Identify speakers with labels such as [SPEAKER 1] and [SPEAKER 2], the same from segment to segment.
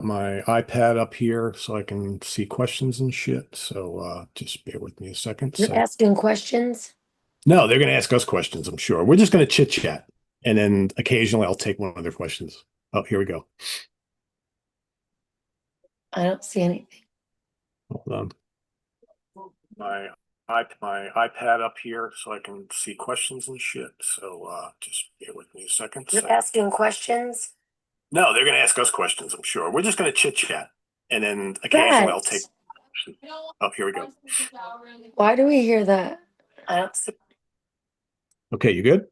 [SPEAKER 1] my iPad up here so I can see questions and shit. So just bear with me a second.
[SPEAKER 2] You're
[SPEAKER 1] So
[SPEAKER 2] asking questions?
[SPEAKER 1] no, they're gonna ask us questions, I'm sure. We're just gonna chit chat. And then occasionally I'll take one of their questions. Oh, here we go.
[SPEAKER 2] I don't see anything.
[SPEAKER 1] Hold on. My my iPad up here so I can see questions and shit. So just bear with me a second.
[SPEAKER 2] You're asking questions?
[SPEAKER 1] No, they're gonna ask us questions, I'm sure. We're just gonna chit chat. And then occasionally I'll take.
[SPEAKER 2] That.
[SPEAKER 1] Oh, here we go.
[SPEAKER 2] Why do we hear that? I don't see.
[SPEAKER 1] Okay, you good?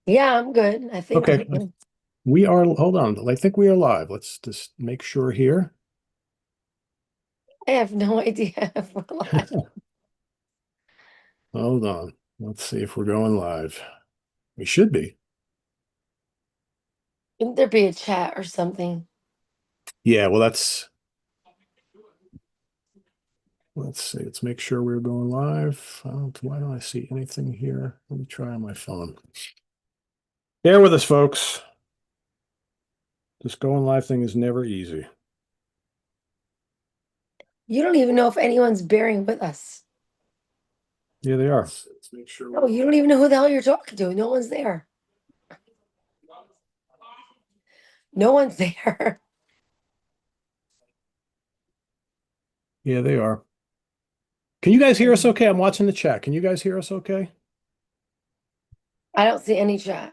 [SPEAKER 2] Yeah, I'm good. I think
[SPEAKER 1] Okay.
[SPEAKER 2] I am.
[SPEAKER 1] We are, hold on. I think we are live. Let's just make sure here.
[SPEAKER 2] I have no idea if we're live.
[SPEAKER 1] Hold on. Let's see if we're going live. We should be.
[SPEAKER 2] Shouldn't there be a chat or something?
[SPEAKER 1] Yeah, well, let's see. Let's make sure we're going live. Why don't I see anything here? Let me try on my phone. Bear with us, folks. This going live thing is never easy.
[SPEAKER 2] You don't even know if anyone's bearing with us.
[SPEAKER 1] Yeah, they are. Let's make sure
[SPEAKER 2] No, you don't even know who the hell you're talking to. No one's there. No one's there.
[SPEAKER 1] Yeah, they are. Can you guys hear us okay? I'm watching the chat. Can you guys hear us okay?
[SPEAKER 2] I don't see any chat.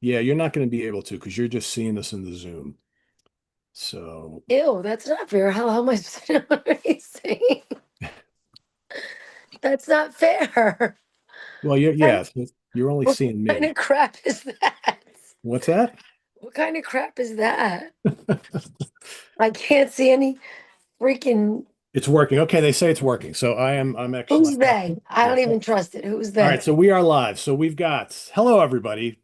[SPEAKER 1] Yeah, you're not going to be able to because you're just seeing us in the Zoom. So,
[SPEAKER 2] Ew, that's not fair. How am I supposed to know what he's saying? That's not fair.
[SPEAKER 1] well, you're only
[SPEAKER 2] What
[SPEAKER 1] seeing
[SPEAKER 2] kind
[SPEAKER 1] me.
[SPEAKER 2] of crap is that?
[SPEAKER 1] What's that?
[SPEAKER 2] What kind of crap is that? I can't see any freaking.
[SPEAKER 1] It's working. Okay, they say it's working. So I'm actually,
[SPEAKER 2] Who's they? I
[SPEAKER 1] yeah.
[SPEAKER 2] don't even trust it. Who's
[SPEAKER 1] All right,
[SPEAKER 2] they?
[SPEAKER 1] so we are live. So we've got, hello everybody.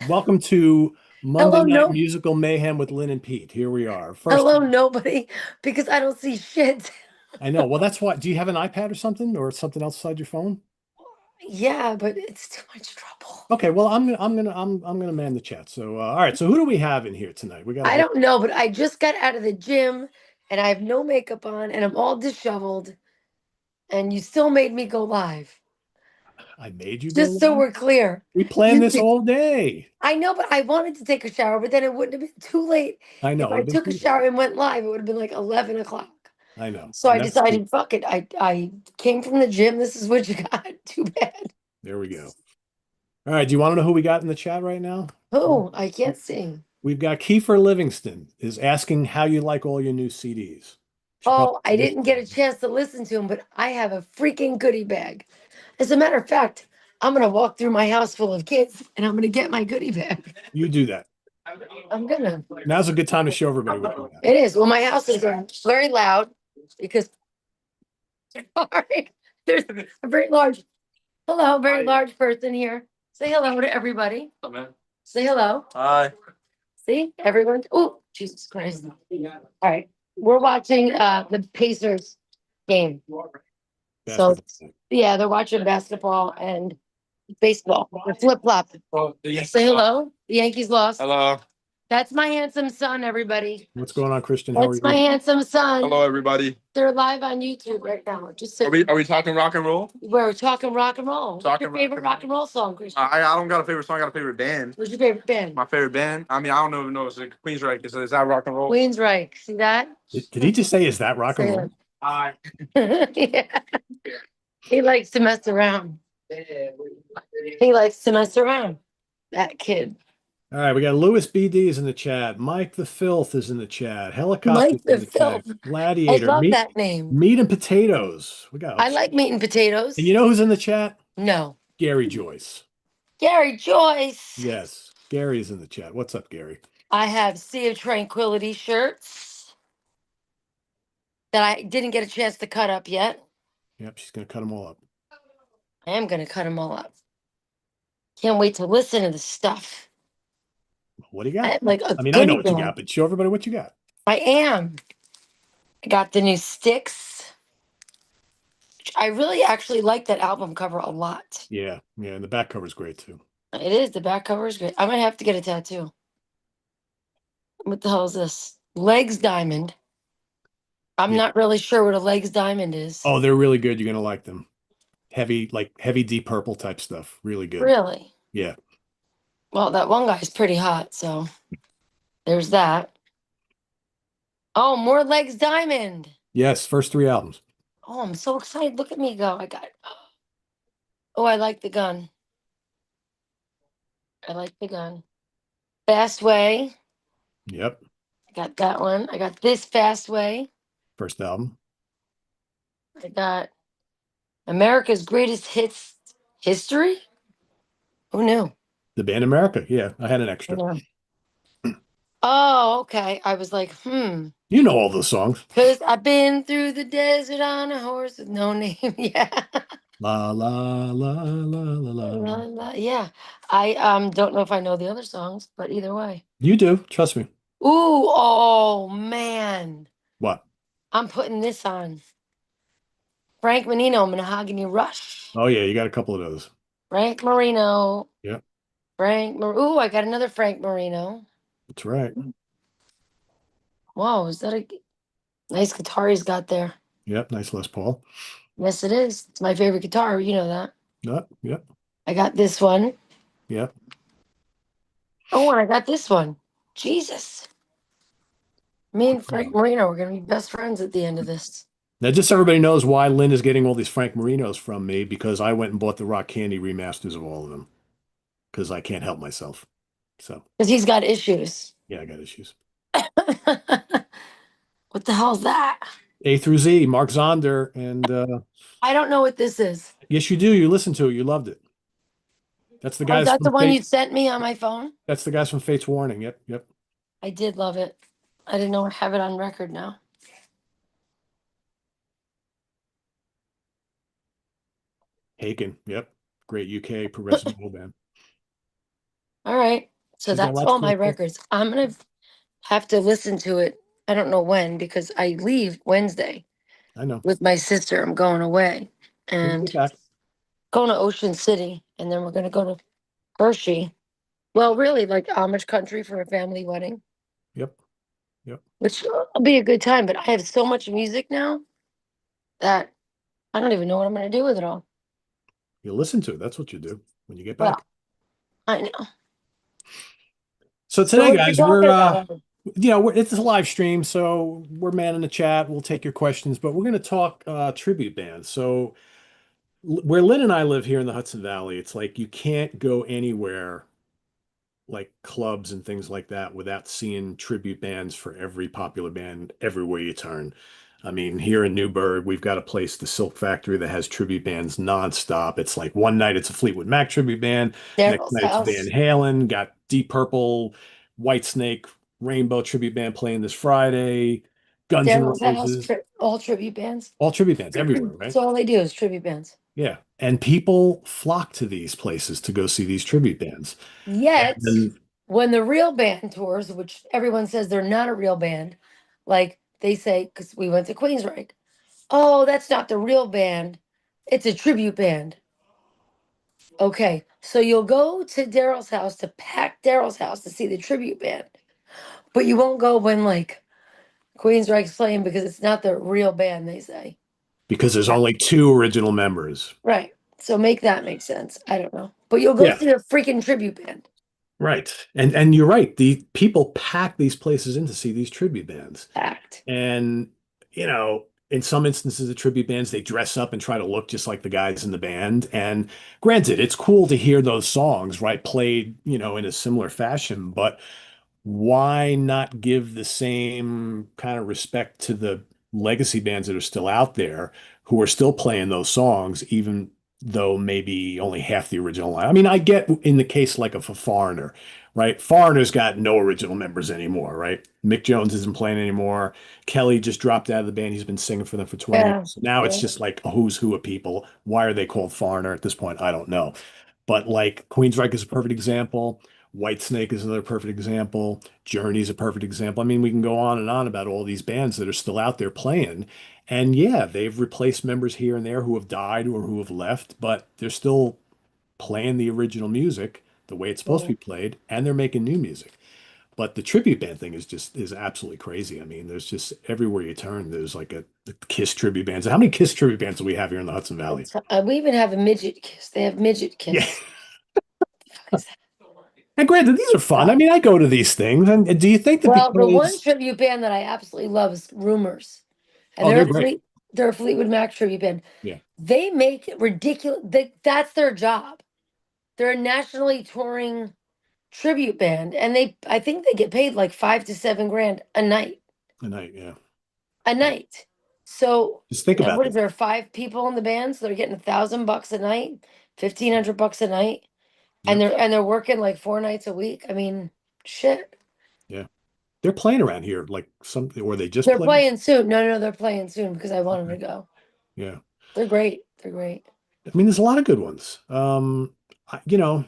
[SPEAKER 1] Welcome to Monday
[SPEAKER 2] Hello,
[SPEAKER 1] Night
[SPEAKER 2] no.
[SPEAKER 1] Musical Mayhem with Lynn and Pete. Here we are. First,
[SPEAKER 2] Hello, nobody, because I don't see shit.
[SPEAKER 1] I know. Well, that's why. Do you have an iPad or something something else beside your phone?
[SPEAKER 2] Yeah, but it's too much trouble.
[SPEAKER 1] Okay, well, I'm gonna man the chat. So, all right. So who do we have in here tonight? We got a
[SPEAKER 2] I
[SPEAKER 1] whole.
[SPEAKER 2] don't know, but I just got out of the gym and I have no makeup on and I'm all disheveled, and you still made me go live.
[SPEAKER 1] I made you go
[SPEAKER 2] Just so
[SPEAKER 1] live.
[SPEAKER 2] we're clear.
[SPEAKER 1] We planned
[SPEAKER 2] You
[SPEAKER 1] this
[SPEAKER 2] did.
[SPEAKER 1] all day.
[SPEAKER 2] I know, but I wanted to take a shower, but then it wouldn't have been too late.
[SPEAKER 1] I
[SPEAKER 2] If
[SPEAKER 1] know.
[SPEAKER 2] I
[SPEAKER 1] It'd been
[SPEAKER 2] took a
[SPEAKER 1] too late.
[SPEAKER 2] shower and went live, it would have been like 11 o'clock.
[SPEAKER 1] I know,
[SPEAKER 2] So I
[SPEAKER 1] and that's
[SPEAKER 2] decided, fuck it. I came from the gym. This is what you got. Too bad.
[SPEAKER 1] there we go. All right. Do you want to know who we got in the chat right now?
[SPEAKER 2] Oh, I can't sing.
[SPEAKER 1] We've got Kiefer Livingston is asking how you like all your new CDs. Should probably
[SPEAKER 2] Oh, I didn't get a chance to listen to him, but I have a freaking goodie bag. As a matter of fact, I'm gonna walk through my house full of kids and I'm gonna get my goodie bag.
[SPEAKER 1] you do that.
[SPEAKER 2] I'm gonna.
[SPEAKER 1] Now's a good time to show everybody what you got.
[SPEAKER 2] It is. Well, my house is very loud because sorry, there's a very large, hello, very large person here. Say hello to everybody. Say hello.
[SPEAKER 3] Hi.
[SPEAKER 2] See, everyone. Oh, Jesus Christ. All right. We're watching the Pacers game. So
[SPEAKER 1] Basketball.
[SPEAKER 2] yeah, they're watching basketball and baseball. They're flip flop. Say hello. The Yankees lost.
[SPEAKER 3] Hello.
[SPEAKER 2] That's my handsome son, everybody.
[SPEAKER 1] What's going on, Christian? How are
[SPEAKER 2] That's my
[SPEAKER 1] you?
[SPEAKER 2] handsome son.
[SPEAKER 3] Hello, everybody.
[SPEAKER 2] They're live on YouTube right now. Just so
[SPEAKER 3] Are we talking rock and roll?
[SPEAKER 2] we're talking rock and roll. What's
[SPEAKER 3] Talking
[SPEAKER 2] your favorite rock and roll song, Christian?
[SPEAKER 3] I don't got a favorite song. I got a favorite band.
[SPEAKER 2] What's your favorite band?
[SPEAKER 3] My favorite band. I mean, I don't even know. It's like Queensryche. Is that rock and roll?
[SPEAKER 2] Queensryche. See that?
[SPEAKER 1] Did he just say, is that rock and
[SPEAKER 2] Say
[SPEAKER 1] roll?
[SPEAKER 3] Hi.
[SPEAKER 2] it. Yeah. He likes to mess around. He likes to mess around. That kid.
[SPEAKER 1] All right, we got Louis BD is in the chat. Mike the Filth is in the chat. Helicopter's
[SPEAKER 2] Mike
[SPEAKER 1] in
[SPEAKER 2] the
[SPEAKER 1] the chat.
[SPEAKER 2] Filth. I
[SPEAKER 1] Gladiator,
[SPEAKER 2] love that name.
[SPEAKER 1] meat and potatoes. We got.
[SPEAKER 2] I like meat and potatoes.
[SPEAKER 1] And you know who's in the chat?
[SPEAKER 2] No.
[SPEAKER 1] Gary Joyce.
[SPEAKER 2] Gary Joyce.
[SPEAKER 1] Yes, Gary's in the chat. What's up, Gary?
[SPEAKER 2] I have Sea of Tranquility shirts that I didn't get a chance to cut up yet.
[SPEAKER 1] Yep, she's gonna cut them all up.
[SPEAKER 2] I am going to cut them all up. Can't wait to listen to the stuff.
[SPEAKER 1] What do you
[SPEAKER 2] I
[SPEAKER 1] got?
[SPEAKER 2] have like a
[SPEAKER 1] I mean, I know
[SPEAKER 2] goodie
[SPEAKER 1] what you
[SPEAKER 2] bag.
[SPEAKER 1] got, but show everybody what you got.
[SPEAKER 2] I am. I got the new Sticks. I really actually like that album cover a lot.
[SPEAKER 1] Yeah, yeah, and the back cover's great too.
[SPEAKER 2] It is. The back cover is great. I might have to get a tattoo. What the hell is this? Legs Diamond. I'm
[SPEAKER 1] Yeah.
[SPEAKER 2] not really sure what a Legs Diamond is.
[SPEAKER 1] Oh, they're really good. You're gonna like them. Heavy, like heavy deep purple type stuff. Really good.
[SPEAKER 2] Really?
[SPEAKER 1] Yeah.
[SPEAKER 2] Well, that one guy's pretty hot, so there's that. Oh, more Legs Diamond.
[SPEAKER 1] Yes, first three albums.
[SPEAKER 2] Oh, I'm so excited. Look at me go. I got. Oh, I like the gun. I like the gun. Fast Way.
[SPEAKER 1] Yep.
[SPEAKER 2] I got that one. I got this Fast Way.
[SPEAKER 1] First album.
[SPEAKER 2] I got America's Greatest Hits History. Who knew?
[SPEAKER 1] The band America. Yeah, I had an
[SPEAKER 2] I
[SPEAKER 1] extra.
[SPEAKER 2] know. Oh, okay. I was like,
[SPEAKER 1] You know all those songs.
[SPEAKER 2] because I've been through the desert on a horse with no name. Yeah.
[SPEAKER 1] La la la la la
[SPEAKER 2] La,
[SPEAKER 1] la.
[SPEAKER 2] la, yeah. I don't know if I know the other songs, but either way.
[SPEAKER 1] You do. Trust me.
[SPEAKER 2] Ooh, oh man.
[SPEAKER 1] What?
[SPEAKER 2] I'm putting this on. Frank Menino, Mahogany Rush.
[SPEAKER 1] Oh yeah, you got a couple of those.
[SPEAKER 2] Frank Marino.
[SPEAKER 1] Yeah,
[SPEAKER 2] Ooh, I got another Frank Marino.
[SPEAKER 1] that's right.
[SPEAKER 2] Wow, is that a nice guitar he's got there?
[SPEAKER 1] Yep, nice Les Paul.
[SPEAKER 2] Yes, it is. It's my favorite guitar. You know that.
[SPEAKER 1] Yep, yep,
[SPEAKER 2] I got this one.
[SPEAKER 1] yep.
[SPEAKER 2] Oh, and I got this one. Jesus. Me and Frank Marino are going to be best friends at the end of this.
[SPEAKER 1] Now, just so everybody knows why Lynn is getting all these Frank Marinos from me, because I went and bought the Rock Candy remasters of all of them because I can't help myself. So
[SPEAKER 2] Because he's got issues.
[SPEAKER 1] yeah, I got issues.
[SPEAKER 2] What the hell's that?
[SPEAKER 1] A through Z, Mark Zonder, and
[SPEAKER 2] I don't know what this is.
[SPEAKER 1] yes, you do. You listened to it. You loved it. That's the
[SPEAKER 2] Oh,
[SPEAKER 1] guys
[SPEAKER 2] that's the
[SPEAKER 1] from
[SPEAKER 2] one you
[SPEAKER 1] Fate.
[SPEAKER 2] sent me on my phone?
[SPEAKER 1] That's the guys from Fate's Warning. Yep, yep.
[SPEAKER 2] I did love it. I didn't know I have it on record now.
[SPEAKER 1] Haken. Yep. Great UK progressive metal band.
[SPEAKER 2] All right. So
[SPEAKER 1] She's got
[SPEAKER 2] that's
[SPEAKER 1] lots
[SPEAKER 2] all
[SPEAKER 1] of cool
[SPEAKER 2] my
[SPEAKER 1] stuff.
[SPEAKER 2] records. I'm going to have to listen to it. I don't know when because I leave Wednesday
[SPEAKER 1] I know.
[SPEAKER 2] with my sister. I'm going away
[SPEAKER 1] We'll get
[SPEAKER 2] and
[SPEAKER 1] back.
[SPEAKER 2] going to Ocean City. And then we're going to go to Hershey. Well, really, like Amish country for a family wedding,
[SPEAKER 1] Yep. Yep.
[SPEAKER 2] which will be a good time. But I have so much music now that I don't even know what I'm going to do with it all.
[SPEAKER 1] You listen to it. That's what you do when you get
[SPEAKER 2] Well,
[SPEAKER 1] back.
[SPEAKER 2] I know.
[SPEAKER 1] So
[SPEAKER 2] So
[SPEAKER 1] today,
[SPEAKER 2] what are we
[SPEAKER 1] guys, we're
[SPEAKER 2] talking about?
[SPEAKER 1] it's a live stream, so we're manning the chat. We'll take your questions, but we're going to talk tribute bands. So where Lynn and I live here in the Hudson Valley, it's like you can't go anywhere like clubs and things like that without seeing tribute bands for every popular band everywhere you turn. I mean, here in Newburgh, we've got a place, the Silk Factory, that has tribute bands nonstop. It's like one night it's a Fleetwood Mac tribute band, next
[SPEAKER 2] Daryl's
[SPEAKER 1] night it's Van
[SPEAKER 2] house.
[SPEAKER 1] Halen, got Deep Purple, Whitesnake, Rainbow tribute band playing this Friday, Guns N'
[SPEAKER 2] Daryl's house.
[SPEAKER 1] Roses,
[SPEAKER 2] All tribute bands.
[SPEAKER 1] all tribute bands everywhere, right?
[SPEAKER 2] So all they do is tribute bands.
[SPEAKER 1] Yeah. And people flock to these places to go see these tribute bands.
[SPEAKER 2] Yet,
[SPEAKER 1] And
[SPEAKER 2] when the real band tours, which everyone says they're not a real band, like they say, because we went to Queensryche, oh, that's not the real band. It's a tribute band. Okay, so you'll go to Daryl's house to pack Daryl's house to see the tribute band, but you won't go when like Queensryche's playing because it's not the real band, they say.
[SPEAKER 1] because there's only two original members.
[SPEAKER 2] Right. So make that make sense. I don't know. But you'll go
[SPEAKER 1] Yeah.
[SPEAKER 2] see the freaking tribute band.
[SPEAKER 1] Right. And you're right. The people pack these places in to see these tribute bands.
[SPEAKER 2] Act.
[SPEAKER 1] And, in some instances, the tribute bands, they dress up and try to look just like the guys in the band. And granted, it's cool to hear those songs, right, played, in a similar fashion, but why not give the same kind of respect to the legacy bands that are still out there who are still playing those songs, even though maybe only half the original line? I mean, I get in the case like of a Foreigner, right? Foreigner's got no original members anymore, right? Mick Jones isn't playing anymore. Kelly just dropped out of the band. He's been singing for them for 20
[SPEAKER 2] Yeah.
[SPEAKER 1] years. So now it's
[SPEAKER 2] Yeah.
[SPEAKER 1] just like a who's who of people. Why are they called Foreigner at this point? I don't know. But like Queensryche is a perfect example. Whitesnake is another perfect example. Journey's a perfect example. I mean, we can go on and on about all these bands that are still out there playing. And yeah, they've replaced members here and there who have died or who have left, but they're still playing the original music the way it's supposed to
[SPEAKER 2] Yeah.
[SPEAKER 1] be played, and they're making new music. But the tribute band thing is absolutely crazy. I mean, there's just everywhere you turn, there's like a Kiss tribute bands. How many Kiss tribute bands do we have here in the Hudson Valley?
[SPEAKER 2] We even have a midget kiss. They have midget
[SPEAKER 1] Yeah.
[SPEAKER 2] kiss. Fuck is that?
[SPEAKER 1] And granted, these are fun. I mean, I go to these things. And do you think that
[SPEAKER 2] Well, the one
[SPEAKER 1] because
[SPEAKER 2] tribute band that I absolutely love is Rumors, and
[SPEAKER 1] oh, they're great.
[SPEAKER 2] They're a Fleetwood Mac tribute band.
[SPEAKER 1] Yeah.
[SPEAKER 2] They make it ridiculous. That's their job. They're a nationally touring tribute band, and I think they get paid like 5 to 7 grand a night.
[SPEAKER 1] And yeah.
[SPEAKER 2] A
[SPEAKER 1] Yeah.
[SPEAKER 2] night. So,
[SPEAKER 1] Just think
[SPEAKER 2] and
[SPEAKER 1] about
[SPEAKER 2] what is
[SPEAKER 1] that.
[SPEAKER 2] there, 5 people in the band? So they're getting $1,000 a night, $1,500 a night, and
[SPEAKER 1] Yep.
[SPEAKER 2] they're working like 4 nights a week. I mean, shit.
[SPEAKER 1] Yeah. They're playing around here like something, or they just
[SPEAKER 2] They're
[SPEAKER 1] played.
[SPEAKER 2] playing soon. No, they're playing soon because I want them to go.
[SPEAKER 1] Yeah.
[SPEAKER 2] They're great. They're great.
[SPEAKER 1] I mean, there's a lot of good ones. You know,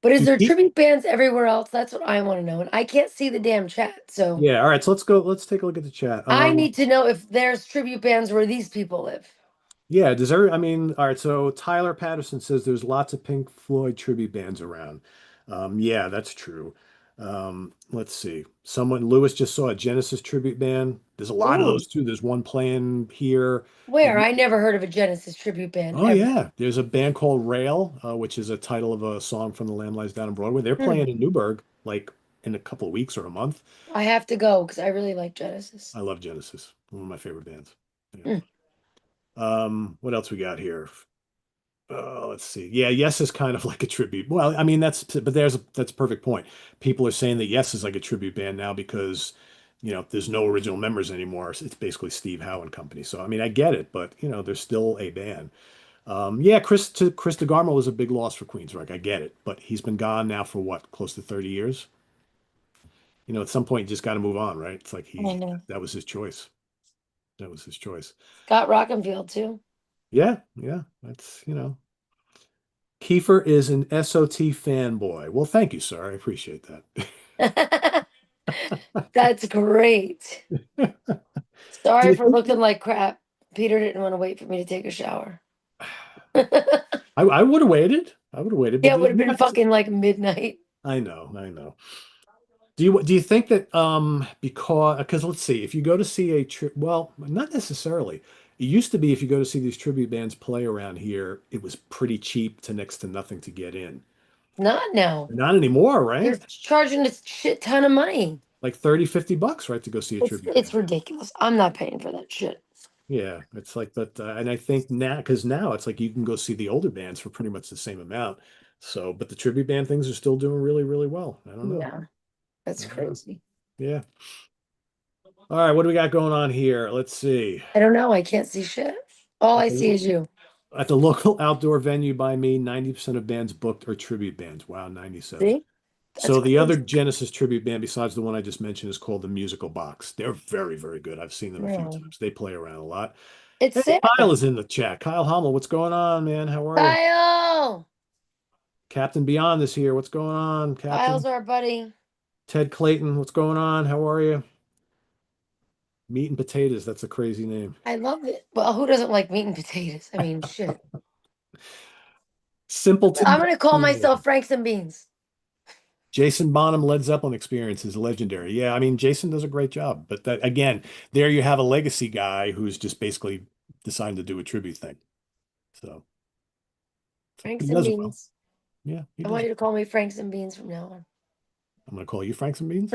[SPEAKER 2] But is
[SPEAKER 1] do
[SPEAKER 2] there
[SPEAKER 1] pe-
[SPEAKER 2] tribute bands everywhere else? That's what I want to know. And I can't see the damn chat. So
[SPEAKER 1] yeah, all right, so let's go. Let's take a look at the chat.
[SPEAKER 2] I need to know if there's tribute bands where these people live.
[SPEAKER 1] Yeah, I mean, all right, so Tyler Patterson says there's lots of Pink Floyd tribute bands around. Yeah, that's true. Let's see. Lewis just saw a Genesis tribute band. There's a lot of
[SPEAKER 2] Ooh,
[SPEAKER 1] those too. There's one playing here.
[SPEAKER 2] where? I never heard of a Genesis tribute band
[SPEAKER 1] Oh
[SPEAKER 2] ever.
[SPEAKER 1] yeah, there's a band called Rail, which is a title of a song from The Lamb Lies Down on Broadway. They're
[SPEAKER 2] Hmm.
[SPEAKER 1] playing in Newburgh like in a couple of weeks or a month.
[SPEAKER 2] I have to go because I really like Genesis.
[SPEAKER 1] I love Genesis, one of my favorite bands. Yeah.
[SPEAKER 2] Hmm.
[SPEAKER 1] What else we got here? Let's see. Yeah, Yes is kind of like a tribute. Well, I mean that's a perfect point. People are saying that Yes is like a tribute band now because there's no original members anymore. It's basically Steve Howe and company. So I mean I get it, but they're still a band. Yeah, Chris DeGarmo was a big loss for Queensrÿche. I get it, but he's been gone now for what, close to 30 years. At some point you just got to move on, right? It's like
[SPEAKER 2] I know.
[SPEAKER 1] that was his choice. That was his choice.
[SPEAKER 2] Scott Rockenfield too.
[SPEAKER 1] Yeah, yeah. That's. Kiefer is an SOT fanboy. Well, thank you, sir. I appreciate that.
[SPEAKER 2] That's great.
[SPEAKER 1] Do
[SPEAKER 2] Sorry
[SPEAKER 1] you
[SPEAKER 2] for
[SPEAKER 1] think
[SPEAKER 2] looking like crap. Peter didn't want to wait for me to take a shower.
[SPEAKER 1] I would have waited. I would have waited,
[SPEAKER 2] Yeah,
[SPEAKER 1] but
[SPEAKER 2] it would have
[SPEAKER 1] you
[SPEAKER 2] been
[SPEAKER 1] have to.
[SPEAKER 2] fucking like midnight.
[SPEAKER 1] I know, I know. Do you think that because let's see, if you go to see well, not necessarily. It used to be if you go to see these tribute bands play around here, it was pretty cheap to next to nothing to get in.
[SPEAKER 2] Not now.
[SPEAKER 1] Not anymore,
[SPEAKER 2] They're
[SPEAKER 1] right?
[SPEAKER 2] charging a shit ton of money.
[SPEAKER 1] Like 30, $50, right, to go see a tribute
[SPEAKER 2] It's
[SPEAKER 1] band.
[SPEAKER 2] ridiculous. I'm not paying for that shit.
[SPEAKER 1] Yeah, it's like that, and I think now because now it's like you can go see the older bands for pretty much the same amount. So, but the tribute band things are still doing really, really well. I don't know.
[SPEAKER 2] Yeah,
[SPEAKER 1] I
[SPEAKER 2] that's
[SPEAKER 1] don't know.
[SPEAKER 2] crazy.
[SPEAKER 1] Yeah. All right, what do we got going on here? Let's see.
[SPEAKER 2] I don't know. I can't see shit. All
[SPEAKER 1] At
[SPEAKER 2] I see
[SPEAKER 1] the,
[SPEAKER 2] is you.
[SPEAKER 1] at the local outdoor venue by me, 90% of bands booked are tribute bands. Wow, 97.
[SPEAKER 2] See? That's
[SPEAKER 1] So the other
[SPEAKER 2] crazy.
[SPEAKER 1] Genesis tribute band besides the one I just mentioned is called the Musical Box. They're very, very good. I've seen them a few
[SPEAKER 2] Yeah.
[SPEAKER 1] times. They play around a lot.
[SPEAKER 2] It's
[SPEAKER 1] Hey,
[SPEAKER 2] sad.
[SPEAKER 1] Kyle is in the chat. Kyle Hummel, what's going on, man? How are you?
[SPEAKER 2] Kyle!
[SPEAKER 1] Captain Beyond is here. What's going on,
[SPEAKER 2] Kyle's
[SPEAKER 1] Captain?
[SPEAKER 2] our buddy.
[SPEAKER 1] Ted Clayton, what's going on? How are you? Meat and potatoes. That's a crazy name.
[SPEAKER 2] I love it. Well, who doesn't like meat and potatoes? I mean, shit.
[SPEAKER 1] Simpleton.
[SPEAKER 2] I'm gonna call myself Franks and Beans.
[SPEAKER 1] Jason Bonham Led Zeppelin experience is legendary. Yeah, I mean Jason does a great job, but that again, there you have a legacy guy who's just basically decided to do a tribute thing. So he
[SPEAKER 2] Franks and
[SPEAKER 1] does it well.
[SPEAKER 2] Beans.
[SPEAKER 1] Yeah, he
[SPEAKER 2] I
[SPEAKER 1] does.
[SPEAKER 2] want you to call me Franks and Beans from now on.
[SPEAKER 1] I'm gonna call you Franks and Beans.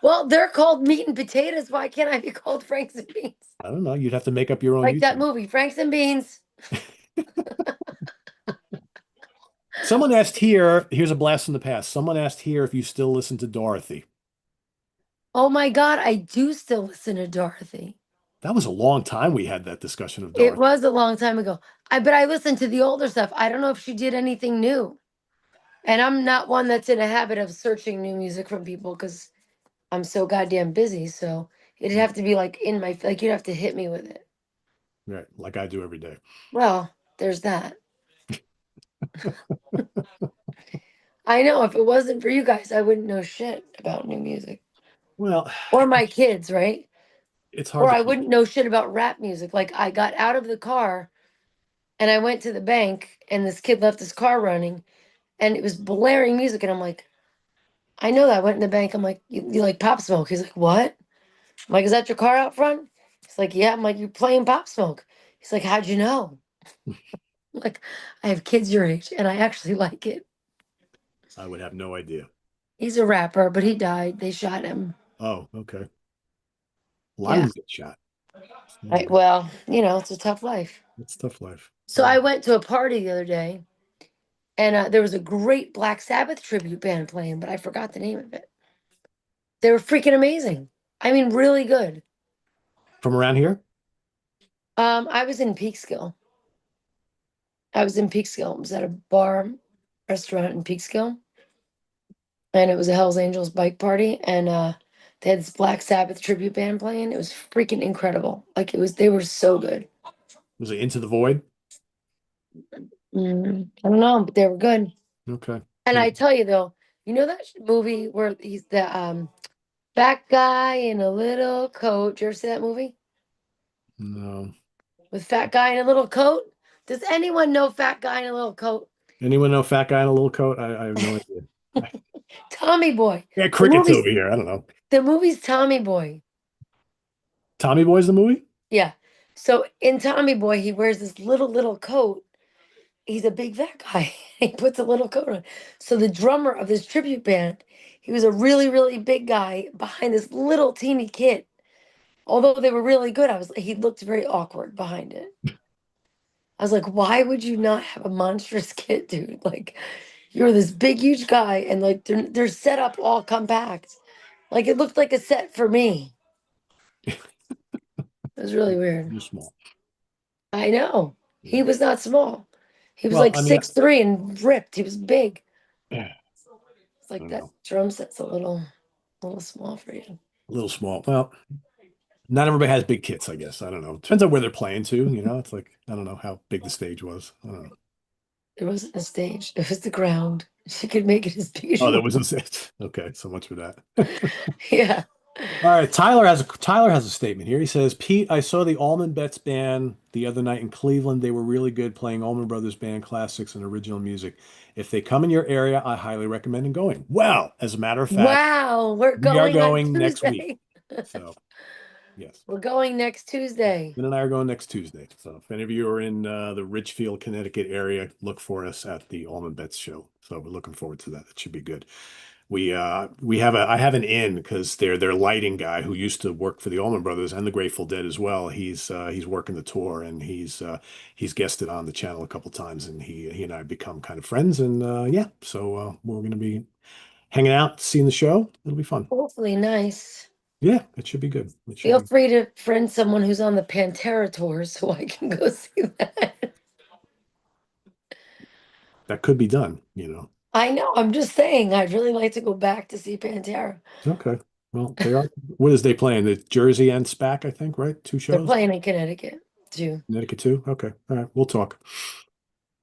[SPEAKER 2] Well, they're called meat and potatoes. Why can't I be called Franks and Beans?
[SPEAKER 1] I don't know. You'd have to make up your own
[SPEAKER 2] Like that
[SPEAKER 1] YouTube.
[SPEAKER 2] movie, Franks and Beans.
[SPEAKER 1] Someone asked here, here's a blast from the past. Someone asked here if you still listen to Dorothy.
[SPEAKER 2] Oh my God, I do still listen to Dorothy.
[SPEAKER 1] That was a long time we had that discussion of
[SPEAKER 2] It
[SPEAKER 1] Dorothy.
[SPEAKER 2] was a long time ago. But I listened to the older stuff. I don't know if she did anything new. And I'm not one that's in a habit of searching new music from people because I'm so goddamn busy. So it'd have to be like like you'd have to hit me with it.
[SPEAKER 1] Right, like I do every day.
[SPEAKER 2] Well, there's that. I know if it wasn't for you guys, I wouldn't know shit about new music.
[SPEAKER 1] Well,
[SPEAKER 2] Or my kids, right?
[SPEAKER 1] it's
[SPEAKER 2] Or
[SPEAKER 1] hard to
[SPEAKER 2] I
[SPEAKER 1] keep.
[SPEAKER 2] wouldn't know shit about rap music. Like I got out of the car and I went to the bank and this kid left his car running and it was blaring music and I'm like, I know that. I went in the bank. I'm like, you like Pop Smoke? He's like, what? I'm like, is that your car out front? He's like, yeah. I'm like, you're playing Pop Smoke. He's like, how'd you know? I'm like, I have kids your age and I actually like it.
[SPEAKER 1] I would have no idea.
[SPEAKER 2] He's a rapper, but he died. They shot him.
[SPEAKER 1] Oh, okay. A lot of
[SPEAKER 2] Yeah.
[SPEAKER 1] these get shot.
[SPEAKER 2] Well, it's a tough life.
[SPEAKER 1] It's tough life.
[SPEAKER 2] So I went to a party the other day and there was a great Black Sabbath tribute band playing, but I forgot the name of it. They were freaking amazing. I mean, really good.
[SPEAKER 1] From around here?
[SPEAKER 2] I was in Peekskill. I was in Peekskill. It was at a bar restaurant in Peekskill. And it was a Hells Angels bike party. And they had this Black Sabbath tribute band playing. It was freaking incredible. Like they were so good.
[SPEAKER 1] Was it Into the Void?
[SPEAKER 2] I don't know, but they were good.
[SPEAKER 1] Okay.
[SPEAKER 2] And
[SPEAKER 1] Yeah.
[SPEAKER 2] I tell you though, you know that movie where he's the fat guy in a little coat. Did you ever see that movie?
[SPEAKER 1] No.
[SPEAKER 2] With fat guy in a little coat? Does anyone know fat guy in a little coat?
[SPEAKER 1] Anyone know fat guy in a little coat? I have no idea.
[SPEAKER 2] Tommy Boy.
[SPEAKER 1] Yeah,
[SPEAKER 2] The
[SPEAKER 1] crickets
[SPEAKER 2] movie's
[SPEAKER 1] over here. I don't know.
[SPEAKER 2] the movie's Tommy Boy.
[SPEAKER 1] Tommy Boy's the movie?
[SPEAKER 2] Yeah. So in Tommy Boy, he wears this little coat. He's a big fat guy. He puts a little coat on. So the drummer of this tribute band, he was a really, really big guy behind this little teeny kid. Although they were really good, he looked very awkward behind it. I was like, why would you not have a monstrous kid, dude? Like, you're this big, huge guy, and like they're set up all compact. Like it looked like a set for me. It was really weird.
[SPEAKER 1] You're small.
[SPEAKER 2] I know. He
[SPEAKER 1] Yeah.
[SPEAKER 2] was not small. He was
[SPEAKER 1] Well,
[SPEAKER 2] like
[SPEAKER 1] I mean,
[SPEAKER 2] 6'3" and ripped. He was big.
[SPEAKER 1] I
[SPEAKER 2] It's like
[SPEAKER 1] don't
[SPEAKER 2] that
[SPEAKER 1] know.
[SPEAKER 2] drum set's a little small for you.
[SPEAKER 1] A little small. Well, not everybody has big kits, I guess. I don't know. Depends on where they're playing to, you know. It's like I don't know how big the stage was. I don't know.
[SPEAKER 2] There wasn't a stage. It was the ground. She could make it as big as
[SPEAKER 1] Oh,
[SPEAKER 2] you
[SPEAKER 1] that
[SPEAKER 2] want.
[SPEAKER 1] was it. Okay, so much for that.
[SPEAKER 2] Yeah.
[SPEAKER 1] All right, Tyler has a statement here. He says, "Pete, I saw the Allman Betts band the other night in Cleveland. They were really good playing Allman Brothers band classics and original music. If they come in your area, I highly recommend going." Well, as a matter of fact,
[SPEAKER 2] Wow. We're
[SPEAKER 1] we are
[SPEAKER 2] going on
[SPEAKER 1] going next week.
[SPEAKER 2] Tuesday.
[SPEAKER 1] So, yes.
[SPEAKER 2] We're going next Tuesday.
[SPEAKER 1] Lynne and I are going next Tuesday. So if any of you are in the Richfield, Connecticut area, look for us at the Allman Betts show. So we're looking forward to that. It should be good. I have an in because their lighting guy who used to work for the Allman Brothers and the Grateful Dead as well. He's working the tour and he's guested on the channel a couple times and he and I have become kind of friends and yeah, so we're gonna be hanging out, seeing the show. It'll be fun.
[SPEAKER 2] Hopefully nice.
[SPEAKER 1] Yeah, it should be good. It should
[SPEAKER 2] Feel
[SPEAKER 1] be.
[SPEAKER 2] free to friend someone who's on the Pantera tour so I can go see that.
[SPEAKER 1] That could be done, you know.
[SPEAKER 2] I know. I'm just saying. I'd really like to go back to see Pantera.
[SPEAKER 1] Okay. Well, they are. What is they playing? The Jersey and SPAC, I think, right? Two
[SPEAKER 2] They're
[SPEAKER 1] shows.
[SPEAKER 2] playing in Connecticut too.
[SPEAKER 1] Connecticut too. Okay. All right. We'll talk.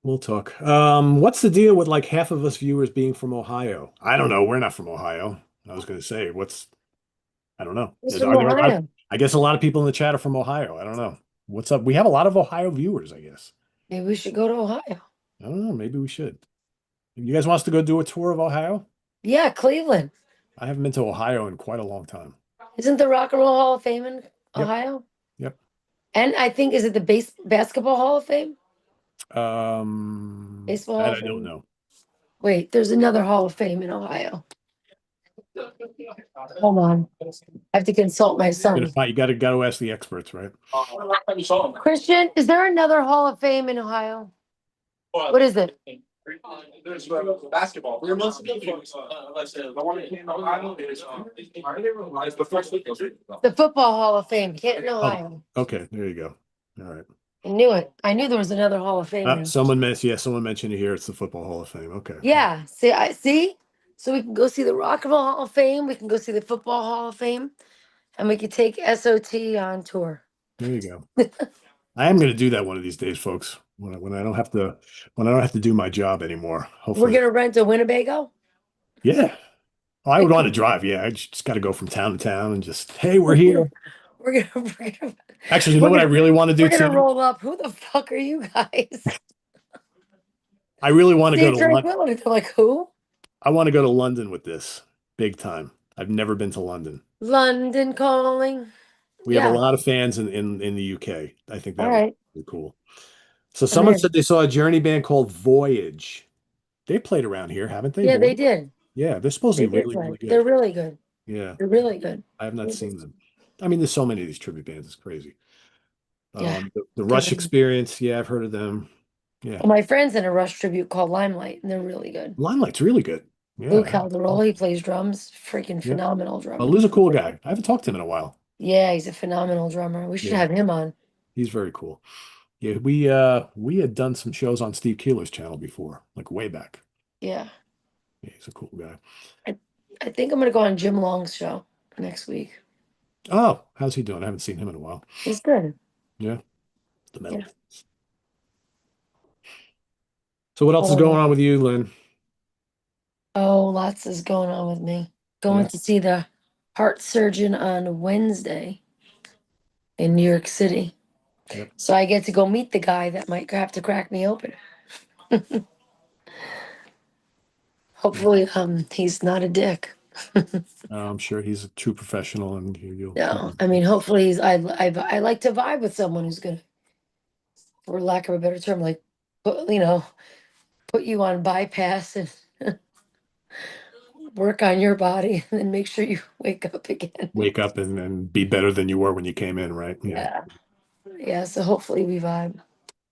[SPEAKER 1] We'll talk. What's the deal with like half of us viewers being from Ohio? I don't know. We're not from Ohio. I was going to say, I don't know.
[SPEAKER 2] Who's from
[SPEAKER 1] Are there a lot
[SPEAKER 2] Ohio?
[SPEAKER 1] I guess a lot of people in the chat are from Ohio. I don't know. What's up? We have a lot of Ohio viewers, I guess.
[SPEAKER 2] Maybe we should go to Ohio.
[SPEAKER 1] I don't know. Maybe we should. You guys want us to go do a tour of Ohio?
[SPEAKER 2] Yeah, Cleveland.
[SPEAKER 1] I haven't been to Ohio in quite a long time.
[SPEAKER 2] Isn't the Rock and Roll Hall of Fame in
[SPEAKER 1] Yep.
[SPEAKER 2] Ohio?
[SPEAKER 1] Yep.
[SPEAKER 2] And I think is it the basketball Hall of Fame? Baseball Hall
[SPEAKER 1] I
[SPEAKER 2] of
[SPEAKER 1] don't
[SPEAKER 2] Fame?
[SPEAKER 1] know.
[SPEAKER 2] Wait, there's another Hall of Fame in Ohio. Hold on. I have to consult my son.
[SPEAKER 1] You got to ask the experts, right?
[SPEAKER 2] Christian, is there another Hall of Fame in Ohio? What is it?
[SPEAKER 3] There's basketball. We're mostly the one that came in Ohio is the first week.
[SPEAKER 2] The Football Hall of Fame, Canton, Ohio.
[SPEAKER 1] Okay, there you go. All right.
[SPEAKER 2] I knew it. I knew there was another Hall of Fame there.
[SPEAKER 1] Someone mentioned it here. It's the Football Hall of Fame. Okay.
[SPEAKER 2] Yeah. See. So we can go see the Rock and Roll Hall of Fame. We can go see the Football Hall of Fame, and we could take SOT on tour.
[SPEAKER 1] There you go. I am going to do that one of these days, folks. When I don't have to do my job anymore.
[SPEAKER 2] We're
[SPEAKER 1] Hopefully.
[SPEAKER 2] gonna rent a Winnebago.
[SPEAKER 1] Yeah. Oh, I would want to drive. Yeah, I just got to go from town to town and just, hey, we're here.
[SPEAKER 2] We're gonna
[SPEAKER 1] Actually, you know what I really want to do
[SPEAKER 2] we're gonna
[SPEAKER 1] too?
[SPEAKER 2] roll up. Who the fuck are you guys?
[SPEAKER 1] I really want to go
[SPEAKER 2] See
[SPEAKER 1] to London.
[SPEAKER 2] Tranquility. They're like, who?
[SPEAKER 1] I want to go to London with this. big time. I've never been to London.
[SPEAKER 2] London calling.
[SPEAKER 1] We have a
[SPEAKER 2] Yeah.
[SPEAKER 1] lot of fans in the UK. I think
[SPEAKER 2] All
[SPEAKER 1] that would
[SPEAKER 2] right.
[SPEAKER 1] be cool. So
[SPEAKER 2] I'm
[SPEAKER 1] someone
[SPEAKER 2] in.
[SPEAKER 1] said they saw a Journey band called Voyage. They played around here, haven't they?
[SPEAKER 2] Yeah, they
[SPEAKER 1] Voyage?
[SPEAKER 2] did.
[SPEAKER 1] Yeah, they're supposed to
[SPEAKER 2] They
[SPEAKER 1] be
[SPEAKER 2] did
[SPEAKER 1] really,
[SPEAKER 2] play.
[SPEAKER 1] really good.
[SPEAKER 2] They're really good.
[SPEAKER 1] Yeah,
[SPEAKER 2] They're really good.
[SPEAKER 1] I have not
[SPEAKER 2] They
[SPEAKER 1] seen
[SPEAKER 2] just-
[SPEAKER 1] them. I mean, there's so many of these tribute bands. It's crazy.
[SPEAKER 2] Yeah.
[SPEAKER 1] The
[SPEAKER 2] Good
[SPEAKER 1] Rush
[SPEAKER 2] one.
[SPEAKER 1] Experience. Yeah, I've heard of them. Yeah,
[SPEAKER 2] Well, my friend's in a Rush tribute called Limelight, and they're really good.
[SPEAKER 1] Limelight's really good.
[SPEAKER 2] Lou
[SPEAKER 1] Yeah,
[SPEAKER 2] Calderola, he plays drums. Freaking
[SPEAKER 1] yeah.
[SPEAKER 2] phenomenal drummer.
[SPEAKER 1] Lou's a cool guy. I haven't talked to him in a while.
[SPEAKER 2] Yeah, he's a phenomenal drummer. We should
[SPEAKER 1] Yeah,
[SPEAKER 2] have him on.
[SPEAKER 1] he's very cool. Yeah, we had done some shows on Steve Keeler's channel before, like way back.
[SPEAKER 2] Yeah.
[SPEAKER 1] Yeah, he's a cool guy.
[SPEAKER 2] I, I think I'm gonna go on Jim Long's show next week.
[SPEAKER 1] Oh, how's he doing? I haven't seen him in a while.
[SPEAKER 2] He's good.
[SPEAKER 1] Yeah, the metal.
[SPEAKER 2] Yeah.
[SPEAKER 1] So what else is going
[SPEAKER 2] Oh,
[SPEAKER 1] on with you, Lynn?
[SPEAKER 2] oh, lots is going on with me. Going
[SPEAKER 1] Yeah,
[SPEAKER 2] to see the heart surgeon on Wednesday in New York City.
[SPEAKER 1] yep.
[SPEAKER 2] So I get to go meet the guy that might have to crack me open. Hopefully, he's not a dick.
[SPEAKER 1] I'm sure he's a true professional, and
[SPEAKER 2] No, I mean, hopefully I like to vibe with someone who's gonna, for lack of a better term, like put you on bypass and work on your body and then make sure you wake up again.
[SPEAKER 1] wake up and be better than you were when you came in, right? Yeah,
[SPEAKER 2] Yeah. Yeah, so hopefully we vibe.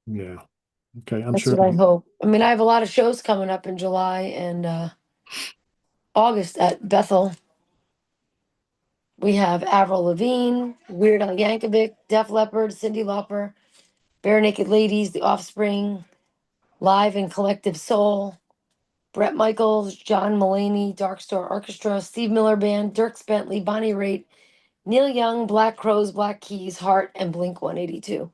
[SPEAKER 1] yeah. Okay, I'm
[SPEAKER 2] That's
[SPEAKER 1] sure.
[SPEAKER 2] what I hope. I mean, I have a lot of shows coming up in July and August at Bethel. We have Avril Lavigne, Weird Al Yankovic, Def Leppard, Cyndi Lauper, Bare Naked Ladies, The Offspring, Live and Collective Soul, Brett Michaels, John Mulaney, Dark Star Orchestra, Steve Miller Band, Dirk Bentley, Bonnie Raitt, Neil Young, Black Crows, Black Keys, Heart, and Blink 182.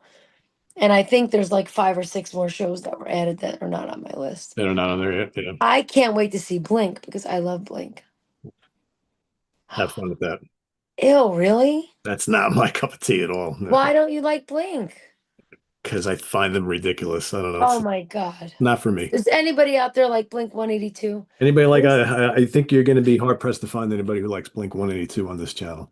[SPEAKER 2] And I think there's like 5 or 6 more shows that were added that are not on my list.
[SPEAKER 1] They're not on there yet. Yeah,
[SPEAKER 2] I can't wait to see Blink because I love Blink.
[SPEAKER 1] have fun with that.
[SPEAKER 2] Ew, really?
[SPEAKER 1] That's not my cup of tea at all. No,
[SPEAKER 2] Why don't you like Blink?
[SPEAKER 1] because I find them ridiculous. I don't know.
[SPEAKER 2] Oh
[SPEAKER 1] It's
[SPEAKER 2] my God.
[SPEAKER 1] not for me.
[SPEAKER 2] Is anybody out there like Blink 182?
[SPEAKER 1] Anybody like I think you're going to be hard pressed to find anybody who likes Blink 182 on this channel.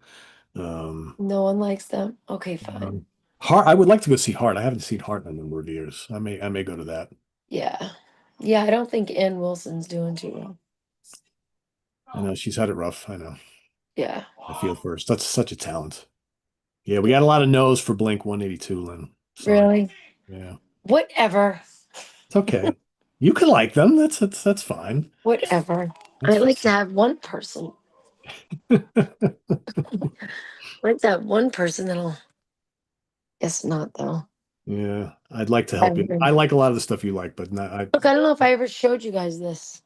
[SPEAKER 1] Um,
[SPEAKER 2] No one likes them. Okay, fine.
[SPEAKER 1] Heart. I would like to go see Heart. I haven't seen Heart in a number of years. I may go to that.
[SPEAKER 2] Yeah. Yeah, I don't think Ann Wilson's doing too well.
[SPEAKER 1] I know she's had it rough. I know.
[SPEAKER 2] Yeah.
[SPEAKER 1] I feel for her. That's such a talent. Yeah, we got a lot of no's for Blink 182, Lynn. Sorry.
[SPEAKER 2] Really?
[SPEAKER 1] Yeah,
[SPEAKER 2] Whatever.
[SPEAKER 1] it's okay. You can like them. That's fine.
[SPEAKER 2] Whatever.
[SPEAKER 1] That's
[SPEAKER 2] I like to have one person.
[SPEAKER 1] fine.
[SPEAKER 2] I like to have one person that'll. Guess not though.
[SPEAKER 1] Yeah, I'd like to help you.
[SPEAKER 2] Um,
[SPEAKER 1] I like a lot of the stuff you like, but not.
[SPEAKER 2] Look, I don't know if I ever showed you guys this.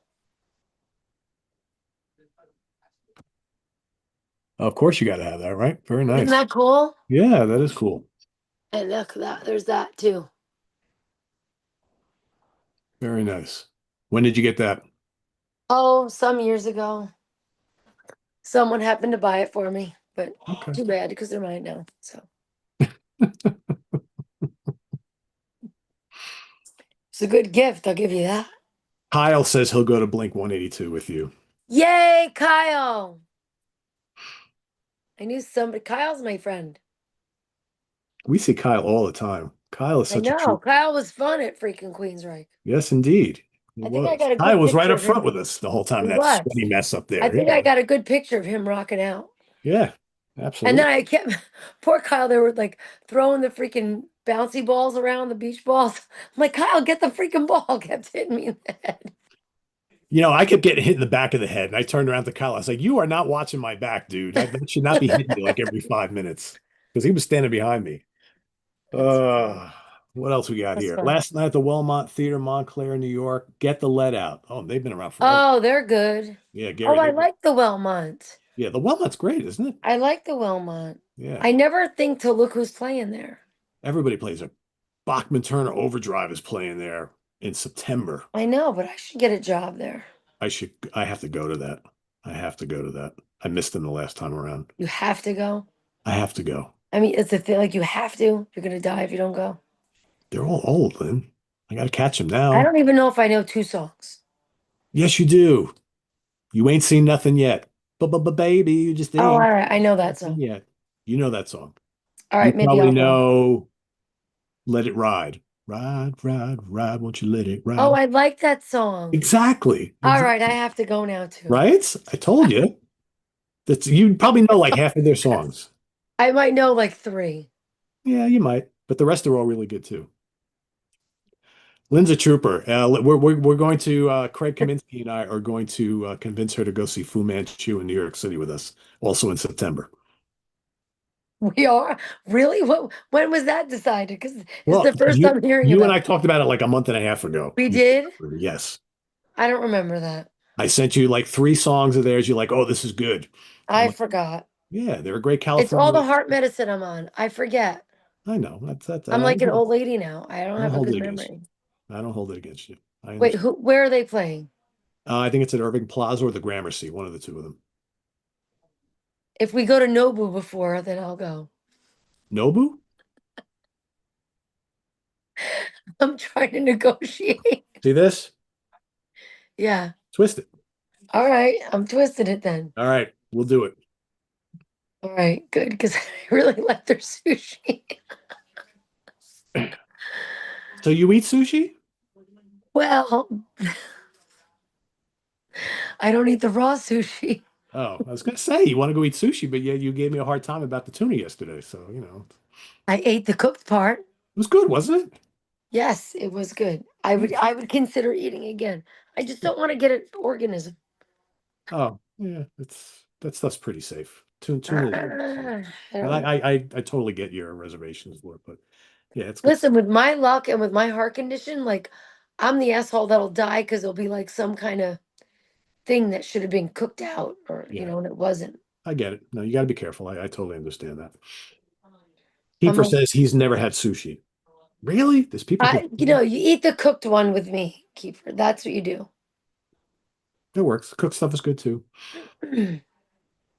[SPEAKER 1] Of course, you got to have that, right? Very
[SPEAKER 2] Isn't
[SPEAKER 1] nice.
[SPEAKER 2] that cool?
[SPEAKER 1] Yeah, that is cool.
[SPEAKER 2] And look that there's that too.
[SPEAKER 1] Very nice. When did you get that?
[SPEAKER 2] Oh, some years ago. Someone happened to buy it for me, but
[SPEAKER 1] Okay.
[SPEAKER 2] too bad because they're mine now. So it's a good gift, I'll give you that.
[SPEAKER 1] Kyle says he'll go to Blink 182 with you.
[SPEAKER 2] Yay, Kyle! I knew somebody. Kyle's my friend.
[SPEAKER 1] We see Kyle all the time. Kyle is
[SPEAKER 2] I
[SPEAKER 1] such a
[SPEAKER 2] know.
[SPEAKER 1] true.
[SPEAKER 2] Kyle was fun at freaking Queensryche.
[SPEAKER 1] Yes, indeed. He
[SPEAKER 2] I think I
[SPEAKER 1] was.
[SPEAKER 2] got a
[SPEAKER 1] Kyle
[SPEAKER 2] good
[SPEAKER 1] was right
[SPEAKER 2] picture
[SPEAKER 1] up
[SPEAKER 2] of
[SPEAKER 1] front
[SPEAKER 2] him.
[SPEAKER 1] with us the whole time.
[SPEAKER 2] He
[SPEAKER 1] That
[SPEAKER 2] was.
[SPEAKER 1] sweaty mess up there.
[SPEAKER 2] I think
[SPEAKER 1] Yeah.
[SPEAKER 2] I got a good picture of him rocking out.
[SPEAKER 1] Yeah,
[SPEAKER 2] And
[SPEAKER 1] absolutely.
[SPEAKER 2] then I kept, poor Kyle, they were like throwing the freaking bouncy balls around, the beach balls. I'm like, Kyle, get the freaking ball. Kept hitting me in the head.
[SPEAKER 1] You know, I kept getting hit in the back of the head, and I turned around to Kyle. I was like, "You are not watching my back, dude. That should not be hitting you like every 5 minutes," because he was standing behind me.
[SPEAKER 2] That's,
[SPEAKER 1] What else we got
[SPEAKER 2] that's
[SPEAKER 1] here?
[SPEAKER 2] fun.
[SPEAKER 1] Last night at the Wellmont Theater, Montclair, New York. Get the Let Out. Oh, they've been around forever.
[SPEAKER 2] Oh, they're good.
[SPEAKER 1] Yeah,
[SPEAKER 2] Oh,
[SPEAKER 1] Gary.
[SPEAKER 2] I like the Wellmont.
[SPEAKER 1] Yeah, the Wellmont's great, isn't it?
[SPEAKER 2] I like the Wellmont.
[SPEAKER 1] Yeah,
[SPEAKER 2] I never think to look who's playing there.
[SPEAKER 1] everybody plays there. Bachman Turner Overdrive is playing there in September.
[SPEAKER 2] I know, but I should get a job there.
[SPEAKER 1] I have to go to that. I have to go to that. I missed them the last time around.
[SPEAKER 2] You have to go.
[SPEAKER 1] I have to go.
[SPEAKER 2] I mean, it's a thing like you have to. You're gonna die if you don't go.
[SPEAKER 1] They're all old, Lynn. I got to catch them
[SPEAKER 2] I
[SPEAKER 1] now.
[SPEAKER 2] don't even know if I know 2 songs.
[SPEAKER 1] Yes, you do. You ain't seen nothing yet. Baby, you just
[SPEAKER 2] Oh, all
[SPEAKER 1] ain't
[SPEAKER 2] right. I know that song.
[SPEAKER 1] yet. You know that song.
[SPEAKER 2] All
[SPEAKER 1] You
[SPEAKER 2] right, maybe
[SPEAKER 1] probably
[SPEAKER 2] I'll go.
[SPEAKER 1] know Let It Ride. Ride, ride, ride, won't you let it
[SPEAKER 2] Oh,
[SPEAKER 1] ride?
[SPEAKER 2] I like that song.
[SPEAKER 1] Exactly.
[SPEAKER 2] All right, I
[SPEAKER 1] Exactly.
[SPEAKER 2] have to go now too.
[SPEAKER 1] Right? I told you. That's you probably know like half of their songs.
[SPEAKER 2] I might know like three.
[SPEAKER 1] Yeah, you might, but the rest are all really good too. Lynne's a trooper. We're going to Craig Kaminsky and I are going to convince her to go see Fu Manchu in New York City with us, also in September.
[SPEAKER 2] We are really? What? When was that decided? Because it's
[SPEAKER 1] Well,
[SPEAKER 2] the first
[SPEAKER 1] you
[SPEAKER 2] I'm hearing
[SPEAKER 1] you and
[SPEAKER 2] about
[SPEAKER 1] I
[SPEAKER 2] it.
[SPEAKER 1] talked about it like a month and a half ago.
[SPEAKER 2] We did?
[SPEAKER 1] Yes.
[SPEAKER 2] I don't remember that.
[SPEAKER 1] I sent you like three songs of theirs. You're like, oh, this is good. I'm
[SPEAKER 2] I
[SPEAKER 1] like,
[SPEAKER 2] forgot.
[SPEAKER 1] yeah, they're a great
[SPEAKER 2] It's all
[SPEAKER 1] California.
[SPEAKER 2] the heart medicine I'm on. I forget.
[SPEAKER 1] I know. That's
[SPEAKER 2] I'm like an old lady now. I don't
[SPEAKER 1] I don't
[SPEAKER 2] have a
[SPEAKER 1] hold it
[SPEAKER 2] good
[SPEAKER 1] against you.
[SPEAKER 2] memory.
[SPEAKER 1] I don't hold it against you. I
[SPEAKER 2] Wait,
[SPEAKER 1] understand.
[SPEAKER 2] who? Where are they playing?
[SPEAKER 1] I think it's at Irving Plaza or the Gramercy, one of the two of them.
[SPEAKER 2] If we go to Nobu before, then I'll go.
[SPEAKER 1] Nobu?
[SPEAKER 2] I'm trying to negotiate.
[SPEAKER 1] See this?
[SPEAKER 2] Yeah.
[SPEAKER 1] Twist it.
[SPEAKER 2] All right. I'm twisting it then.
[SPEAKER 1] All right, we'll do it.
[SPEAKER 2] All right. Good. Because I really like their sushi.
[SPEAKER 1] So you eat sushi?
[SPEAKER 2] Well, I don't eat the raw sushi.
[SPEAKER 1] Oh, I was gonna say you want to go eat sushi, but yeah, you gave me a hard time about the tuna yesterday. So, it
[SPEAKER 2] I ate the cooked part.
[SPEAKER 1] was good, wasn't it?
[SPEAKER 2] Yes, it was good. I would consider eating again. I just don't want to get an organism.
[SPEAKER 1] Oh, yeah, that stuff's pretty safe. Tuna is pretty safe.
[SPEAKER 2] I
[SPEAKER 1] And
[SPEAKER 2] don't
[SPEAKER 1] I totally get your reservations for it, but yeah, it's good.
[SPEAKER 2] listen, with my luck and with my heart condition, like I'm the asshole that'll die because it'll be like some kind of thing that should have been cooked out or
[SPEAKER 1] Yeah,
[SPEAKER 2] and it wasn't.
[SPEAKER 1] I get it. No, you got to be careful. I totally understand that.
[SPEAKER 2] I'm
[SPEAKER 1] Kiefer
[SPEAKER 2] a
[SPEAKER 1] says he's never had sushi. Really? There's people who
[SPEAKER 2] you eat the cooked one with me, Kiefer. That's what you do.
[SPEAKER 1] it works. Cooked stuff is good too.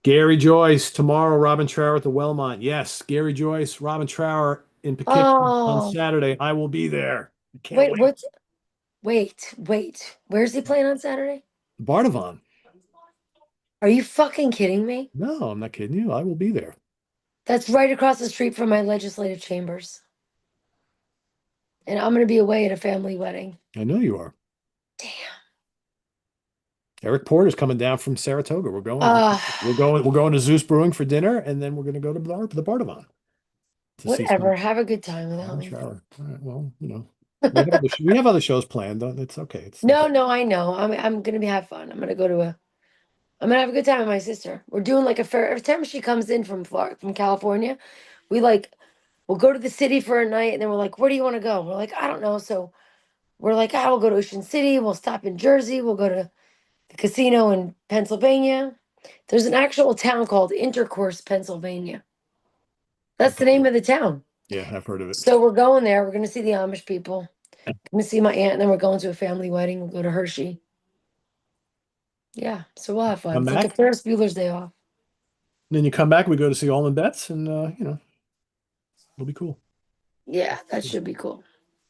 [SPEAKER 1] Gary Joyce tomorrow. Robin Trower at the Wellmont. Yes, Gary Joyce, Robin Trower in Poughkeepsie on
[SPEAKER 2] Oh,
[SPEAKER 1] Saturday. I will be there. I can't
[SPEAKER 2] wait,
[SPEAKER 1] wait.
[SPEAKER 2] what's wait. Where's he playing on Saturday?
[SPEAKER 1] Bardavon.
[SPEAKER 2] Are you fucking kidding me?
[SPEAKER 1] No, I'm not kidding you. I will be there.
[SPEAKER 2] That's right across the street from my legislative chambers. And I'm gonna be away at a family wedding.
[SPEAKER 1] I know you are.
[SPEAKER 2] Damn.
[SPEAKER 1] Eric Porter's coming down from Saratoga. We're going.
[SPEAKER 2] Uh
[SPEAKER 1] We're going to Zeus Brewing for dinner, and then we're going to go to the Bardavon to see some
[SPEAKER 2] whatever. Have a good time without
[SPEAKER 1] Robin
[SPEAKER 2] me.
[SPEAKER 1] Trower. All right. Well, we have other shows planned. Though. It's okay. It's
[SPEAKER 2] No,
[SPEAKER 1] nothing.
[SPEAKER 2] no, I know. I'm gonna be have fun. I'm gonna have a good time with my sister. We're doing like a fair every time she comes in from Florida, from California, we like we'll go to the city for a night and then we're like, where do you want to go? We're like, I don't know. So we're like, we'll go to Ocean City, we'll stop in Jersey, we'll go to the casino in Pennsylvania. There's an actual town called Intercourse, Pennsylvania. That's
[SPEAKER 1] I've
[SPEAKER 2] the
[SPEAKER 1] heard of
[SPEAKER 2] name
[SPEAKER 1] it.
[SPEAKER 2] of the town.
[SPEAKER 1] Yeah, I've heard of it.
[SPEAKER 2] So we're going there. We're gonna see the Amish people. Gonna see my aunt, and then we're going to a family wedding. We'll go to Hershey. Yeah, so we'll have fun.
[SPEAKER 1] Come
[SPEAKER 2] It's like a
[SPEAKER 1] back,
[SPEAKER 2] Ferris Bueller's Day off.
[SPEAKER 1] then you come back. We go to see Allman Betts, and it'll be cool.
[SPEAKER 2] Yeah, that should be cool.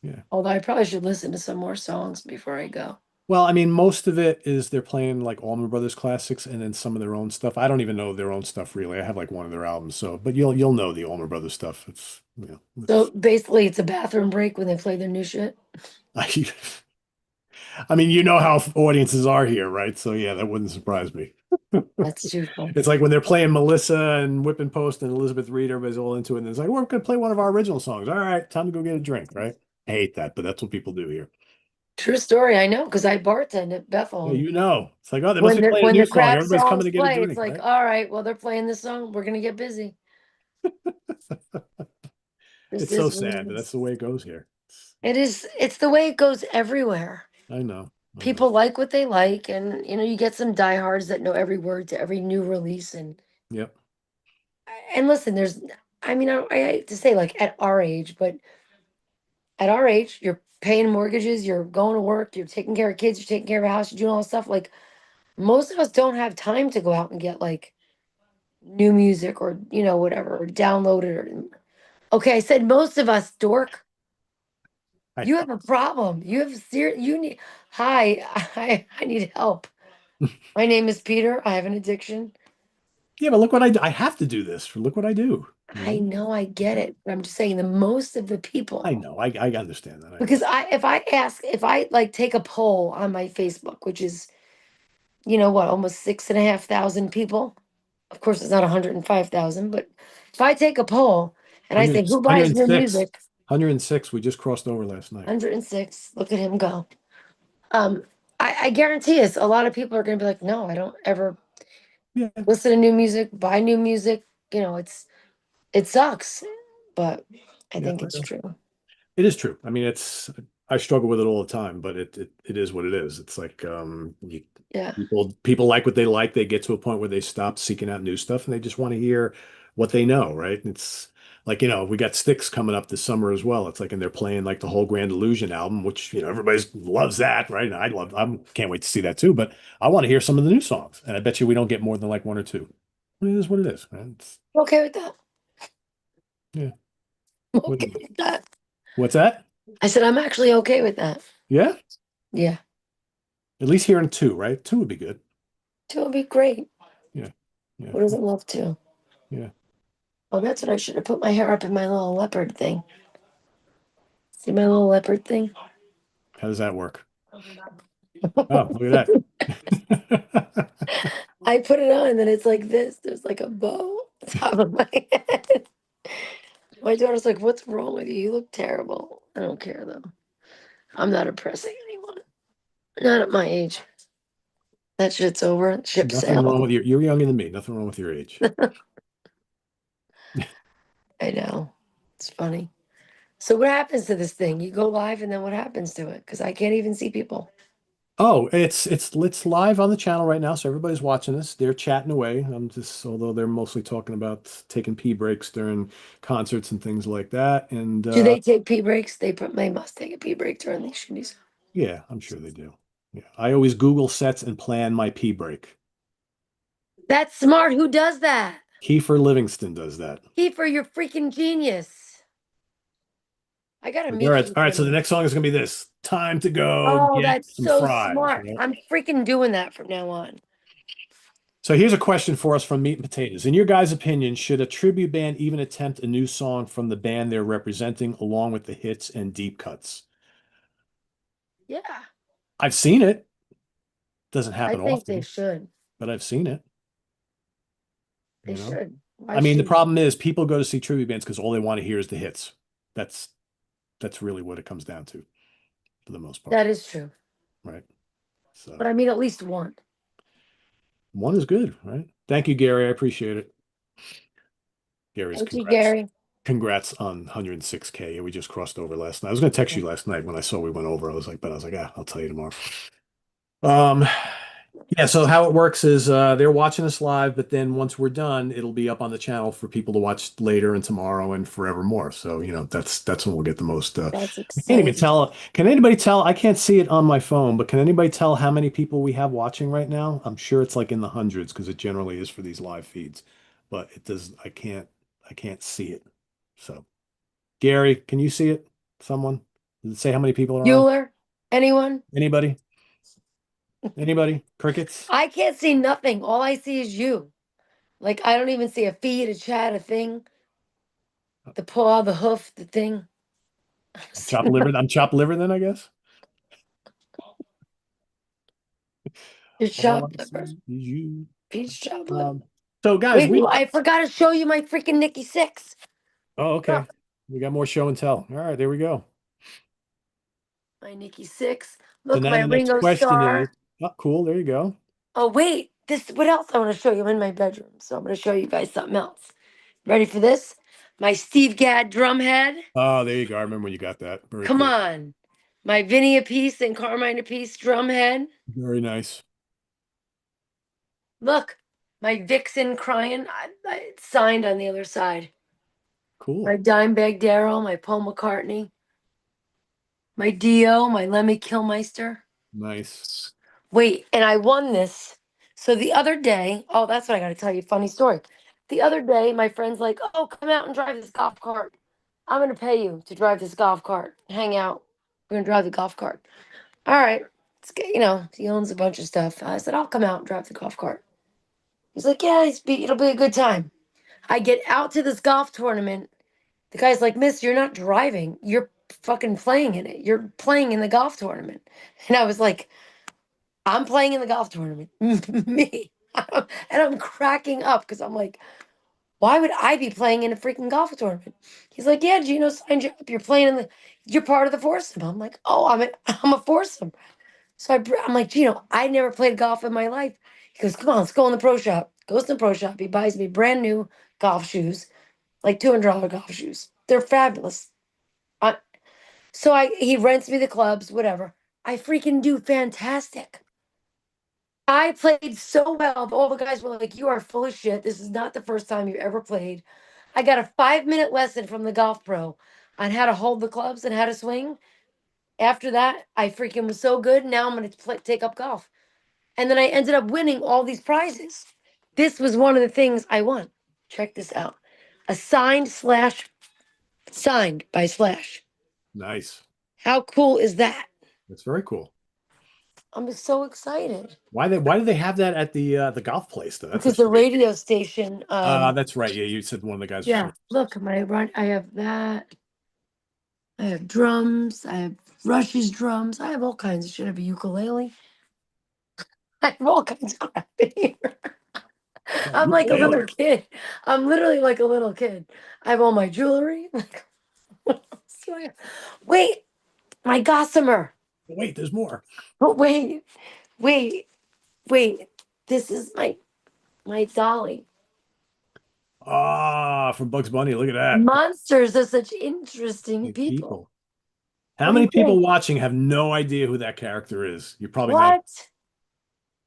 [SPEAKER 1] Yeah.
[SPEAKER 2] Although I probably should listen to some more songs before I go.
[SPEAKER 1] Well, I mean, most of it is they're playing like Allman Brothers classics, and then some of their own stuff. I don't even know their own stuff really. I have like one of their albums, so but you'll know the Allman Brothers stuff.
[SPEAKER 2] So basically, it's a bathroom break when they play their new shit.
[SPEAKER 1] I, I mean, you know how audiences are here, right? So yeah, that wouldn't surprise me.
[SPEAKER 2] That's too funny.
[SPEAKER 1] It's like when they're playing Melissa and Whipping Post and Elizabeth Reed, everybody's all into it. And it's like, we're going to play one of our original songs. All right, time to go get a drink, right? I hate that, but that's what people do here.
[SPEAKER 2] True story. I know because I bartend at
[SPEAKER 1] Yeah,
[SPEAKER 2] Bethel.
[SPEAKER 1] It's like, oh, they must
[SPEAKER 2] When
[SPEAKER 1] be
[SPEAKER 2] the
[SPEAKER 1] playing a
[SPEAKER 2] when
[SPEAKER 1] new
[SPEAKER 2] the
[SPEAKER 1] song.
[SPEAKER 2] crap
[SPEAKER 1] Everybody's coming
[SPEAKER 2] songs
[SPEAKER 1] to get a
[SPEAKER 2] play, it's
[SPEAKER 1] drink,
[SPEAKER 2] like,
[SPEAKER 1] right?
[SPEAKER 2] all right, well, they're playing this song. We're gonna get busy. This
[SPEAKER 1] It's so
[SPEAKER 2] is what
[SPEAKER 1] sad,
[SPEAKER 2] it
[SPEAKER 1] but that's
[SPEAKER 2] is.
[SPEAKER 1] the way it goes here.
[SPEAKER 2] It is. It's the way it goes everywhere.
[SPEAKER 1] I know. I know.
[SPEAKER 2] People like what they like, and you get some diehards that know every word to every new release.
[SPEAKER 1] Yep.
[SPEAKER 2] And listen, I mean, I hate to say like at our age, but at our age, you're paying mortgages, you're going to work, you're taking care of kids, you're taking care of a house, you're doing all this stuff. Like most of us don't have time to go out and get like new music or whatever or download it or okay, I said most of us, dork.
[SPEAKER 1] I
[SPEAKER 2] You have a problem. You have you need hi, I need help. My name is Peter. I have an addiction.
[SPEAKER 1] Yeah, but look what I do. I have to do this. Look what I do. You
[SPEAKER 2] I
[SPEAKER 1] know?
[SPEAKER 2] know, I get it, but I'm just saying the most of the people.
[SPEAKER 1] I know. I understand that. I know.
[SPEAKER 2] Because if I like take a poll on my Facebook, which is, you know what, almost 6,500 people. Of course, it's not 105,000, but if I take a poll and I
[SPEAKER 1] 100,
[SPEAKER 2] say, who buys new music?
[SPEAKER 1] 106. We just crossed over last night.
[SPEAKER 2] 106, look at him go. Um, I guarantee us a lot of people are gonna be like, no, I don't ever
[SPEAKER 1] Yeah.
[SPEAKER 2] listen to new music, buy new music. You know, it sucks, but I
[SPEAKER 1] Yeah.
[SPEAKER 2] think
[SPEAKER 1] I
[SPEAKER 2] it's
[SPEAKER 1] know.
[SPEAKER 2] true.
[SPEAKER 1] It is true. I mean, I struggle with it all the time, but it is what it is. It's like
[SPEAKER 2] Yeah.
[SPEAKER 1] people like what they like. They get to a point where they stop seeking out new stuff and they just want to hear what they know, right? It's like, we got Styx coming up this summer as well. It's like, and they're playing like the whole Grand Illusion album, which, everybody loves that, right? And I can't wait to see that too, but I want to hear some of the new songs. And I bet you we don't get more than like one or two. It is what it is, man.
[SPEAKER 2] Okay with that.
[SPEAKER 1] Yeah.
[SPEAKER 2] I'm
[SPEAKER 1] What,
[SPEAKER 2] okay with that.
[SPEAKER 1] what's that?
[SPEAKER 2] I said I'm actually okay with that.
[SPEAKER 1] Yeah.
[SPEAKER 2] Yeah.
[SPEAKER 1] At least hearing two, right? Two would be good.
[SPEAKER 2] Two would be great.
[SPEAKER 1] Yeah. Yeah.
[SPEAKER 2] Who doesn't love two?
[SPEAKER 1] Yeah.
[SPEAKER 2] Oh, that's what I should have put my hair up in my little leopard thing. See my little leopard thing?
[SPEAKER 1] How does that work? Oh, look at that.
[SPEAKER 2] I put it on and then it's like this. There's like a bow on top of my head. My daughter's like, what's wrong with you? You look terrible. I don't care though. I'm not oppressing anyone. Not at my age. That shit's over. Ship
[SPEAKER 1] Nothing wrong
[SPEAKER 2] sailed.
[SPEAKER 1] with you're younger than me. Nothing wrong with your age.
[SPEAKER 2] I know. It's funny. So what happens to this thing? You go live and then what happens to it? Because I can't even see people.
[SPEAKER 1] Oh, it's live on the channel right now, so everybody's watching this. They're chatting away. I'm just, although they're mostly talking about taking pee breaks during concerts and things like that. And
[SPEAKER 2] Do they take pee breaks? They must take a pee break during these shooties.
[SPEAKER 1] yeah, I'm sure they do. Yeah, I always Google sets and plan my pee break.
[SPEAKER 2] That's smart. Who does that?
[SPEAKER 1] Kiefer Livingston does that.
[SPEAKER 2] Kiefer, you're freaking genius. I gotta
[SPEAKER 1] Like, all
[SPEAKER 2] meet
[SPEAKER 1] right,
[SPEAKER 2] you
[SPEAKER 1] all right. So the
[SPEAKER 2] soon.
[SPEAKER 1] next song is gonna be this. Time to go
[SPEAKER 2] Oh,
[SPEAKER 1] get
[SPEAKER 2] that's
[SPEAKER 1] some
[SPEAKER 2] so
[SPEAKER 1] fries,
[SPEAKER 2] smart.
[SPEAKER 1] right?
[SPEAKER 2] I'm freaking doing that from now on.
[SPEAKER 1] So here's a question for us from Meat and Potatoes. In your guys' opinion, should a tribute band even attempt a new song from the band they're representing along with the hits and deep cuts?
[SPEAKER 2] Yeah,
[SPEAKER 1] I've seen it. Doesn't
[SPEAKER 2] I
[SPEAKER 1] happen
[SPEAKER 2] think they
[SPEAKER 1] often,
[SPEAKER 2] should.
[SPEAKER 1] but I've seen it,
[SPEAKER 2] They
[SPEAKER 1] you know.
[SPEAKER 2] should. Why
[SPEAKER 1] I mean, the
[SPEAKER 2] should
[SPEAKER 1] problem is people go to see tribute bands because all they want to hear is the hits. That's that's really what it comes down to for the most part,
[SPEAKER 2] that is true.
[SPEAKER 1] right? So
[SPEAKER 2] But I mean, at least one.
[SPEAKER 1] one is good, right? Thank you, Gary. I appreciate it. Gary's
[SPEAKER 2] Thank you,
[SPEAKER 1] congrats.
[SPEAKER 2] Gary.
[SPEAKER 1] Congrats on 106K. We just crossed over last night. I was going to text you last night when I saw we went over. I was like, I'll tell you tomorrow. Um, yeah, so how it works is they're watching us live, but then once we're done, it'll be up on the channel for people to watch later and tomorrow and forevermore. So, that's when we'll get the most
[SPEAKER 2] That's
[SPEAKER 1] I can't even
[SPEAKER 2] exciting.
[SPEAKER 1] tell. Can anybody tell? I can't see it on my phone, but can anybody tell how many people we have watching right now? I'm sure it's like in the hundreds because it generally is for these live feeds, but it does I can't see it. So, Gary, can you see it? Someone? Does it say how many people are on?
[SPEAKER 2] Bueller? Anyone?
[SPEAKER 1] Anybody? Anybody? Crickets?
[SPEAKER 2] I can't see nothing. All I see is you. Like, I don't even see a feed, a chat, a thing, the paw, the hoof, the thing.
[SPEAKER 1] Chopped liver. I'm chopped liver then, I guess.
[SPEAKER 2] Your
[SPEAKER 1] All
[SPEAKER 2] chopped
[SPEAKER 1] I
[SPEAKER 2] liver,
[SPEAKER 1] see is you.
[SPEAKER 2] peach chopped liver.
[SPEAKER 1] Um, so guys,
[SPEAKER 2] Wait,
[SPEAKER 1] we
[SPEAKER 2] I forgot to show you my freaking Nikki Six.
[SPEAKER 1] oh
[SPEAKER 2] Look,
[SPEAKER 1] okay. We got more show and tell. All right, there we go.
[SPEAKER 2] my Nikki Six.
[SPEAKER 1] So
[SPEAKER 2] Look,
[SPEAKER 1] now
[SPEAKER 2] my
[SPEAKER 1] the next
[SPEAKER 2] Ringo
[SPEAKER 1] question is,
[SPEAKER 2] Starr.
[SPEAKER 1] oh, cool. There you go.
[SPEAKER 2] Oh, wait, this, what else I want to show you? I'm in my bedroom, so I'm going to show you guys something else. Ready for this? My Steve Gadd drum head.
[SPEAKER 1] Oh, there you go. I remember when you got that. Very
[SPEAKER 2] Come
[SPEAKER 1] cool.
[SPEAKER 2] on. My Vinny Appice and Carmine Appice drum head.
[SPEAKER 1] Very nice.
[SPEAKER 2] Look, my Vixen crying. It's signed on the other side. My
[SPEAKER 1] Cool.
[SPEAKER 2] Dimebag Darrell, my Paul McCartney, my Dio, my Lemmy Kilmeister.
[SPEAKER 1] Nice.
[SPEAKER 2] Wait, and I won this. So the other day, oh, that's what I got to tell you. Funny story. The other day, my friend's like, "Oh, come out and drive this golf cart. I'm gonna pay you to drive this golf cart. Hang out. We're gonna drive the golf cart." All right. He owns a bunch of stuff. I said, "I'll come out and drive the golf cart." He's like, yeah, it'll be a good time. I get out to this golf tournament. The guy's like, Miss, you're not driving. You're fucking playing in it. You're playing in the golf tournament. And I was like, I'm playing in the golf tournament. Me. And I'm cracking up because I'm like, why would I be playing in a freaking golf tournament? He's like, yeah, Gino signed you up. You're part of the foursome. I'm like, oh, I'm a foursome. So I'm like, Gino, I never played golf in my life. He goes, come on, let's go in the pro shop. Goes to the pro shop. He buys me brand new golf shoes, like $200 golf shoes. They're fabulous. I, he rents me the clubs, whatever. I freaking do fantastic. I played so well. All the guys were like, you are full of shit. This is not the first time you've ever played. I got a 5-minute lesson from the golf pro on how to hold the clubs and how to swing. After that, I freaking was so good. Now I'm going to take up golf. And then I ended up winning all these prizes. This was one of the things I won. Check this out. A signed by Slash.
[SPEAKER 1] Nice.
[SPEAKER 2] How cool is that?
[SPEAKER 1] That's very cool.
[SPEAKER 2] I'm just so excited.
[SPEAKER 1] Why do they have that at the golf place though? That's
[SPEAKER 2] Because the radio station,
[SPEAKER 1] that's right. Yeah, you said one of the guys.
[SPEAKER 2] yeah, look, I have that. I have drums. I have Rush's drums. I have all kinds of shit. I have a ukulele. I have all kinds of crap in here. I'm like a little kid. I'm literally like a little kid. I have all my jewelry. Wait, my gossamer.
[SPEAKER 1] Wait, there's more.
[SPEAKER 2] Oh, wait. This is my dolly.
[SPEAKER 1] Ah, from Bugs Bunny. Look at that.
[SPEAKER 2] Monsters are such interesting
[SPEAKER 1] Big
[SPEAKER 2] people.
[SPEAKER 1] How
[SPEAKER 2] What do
[SPEAKER 1] many
[SPEAKER 2] you
[SPEAKER 1] people
[SPEAKER 2] think?
[SPEAKER 1] watching have no idea who that character is? You're probably not.
[SPEAKER 2] What?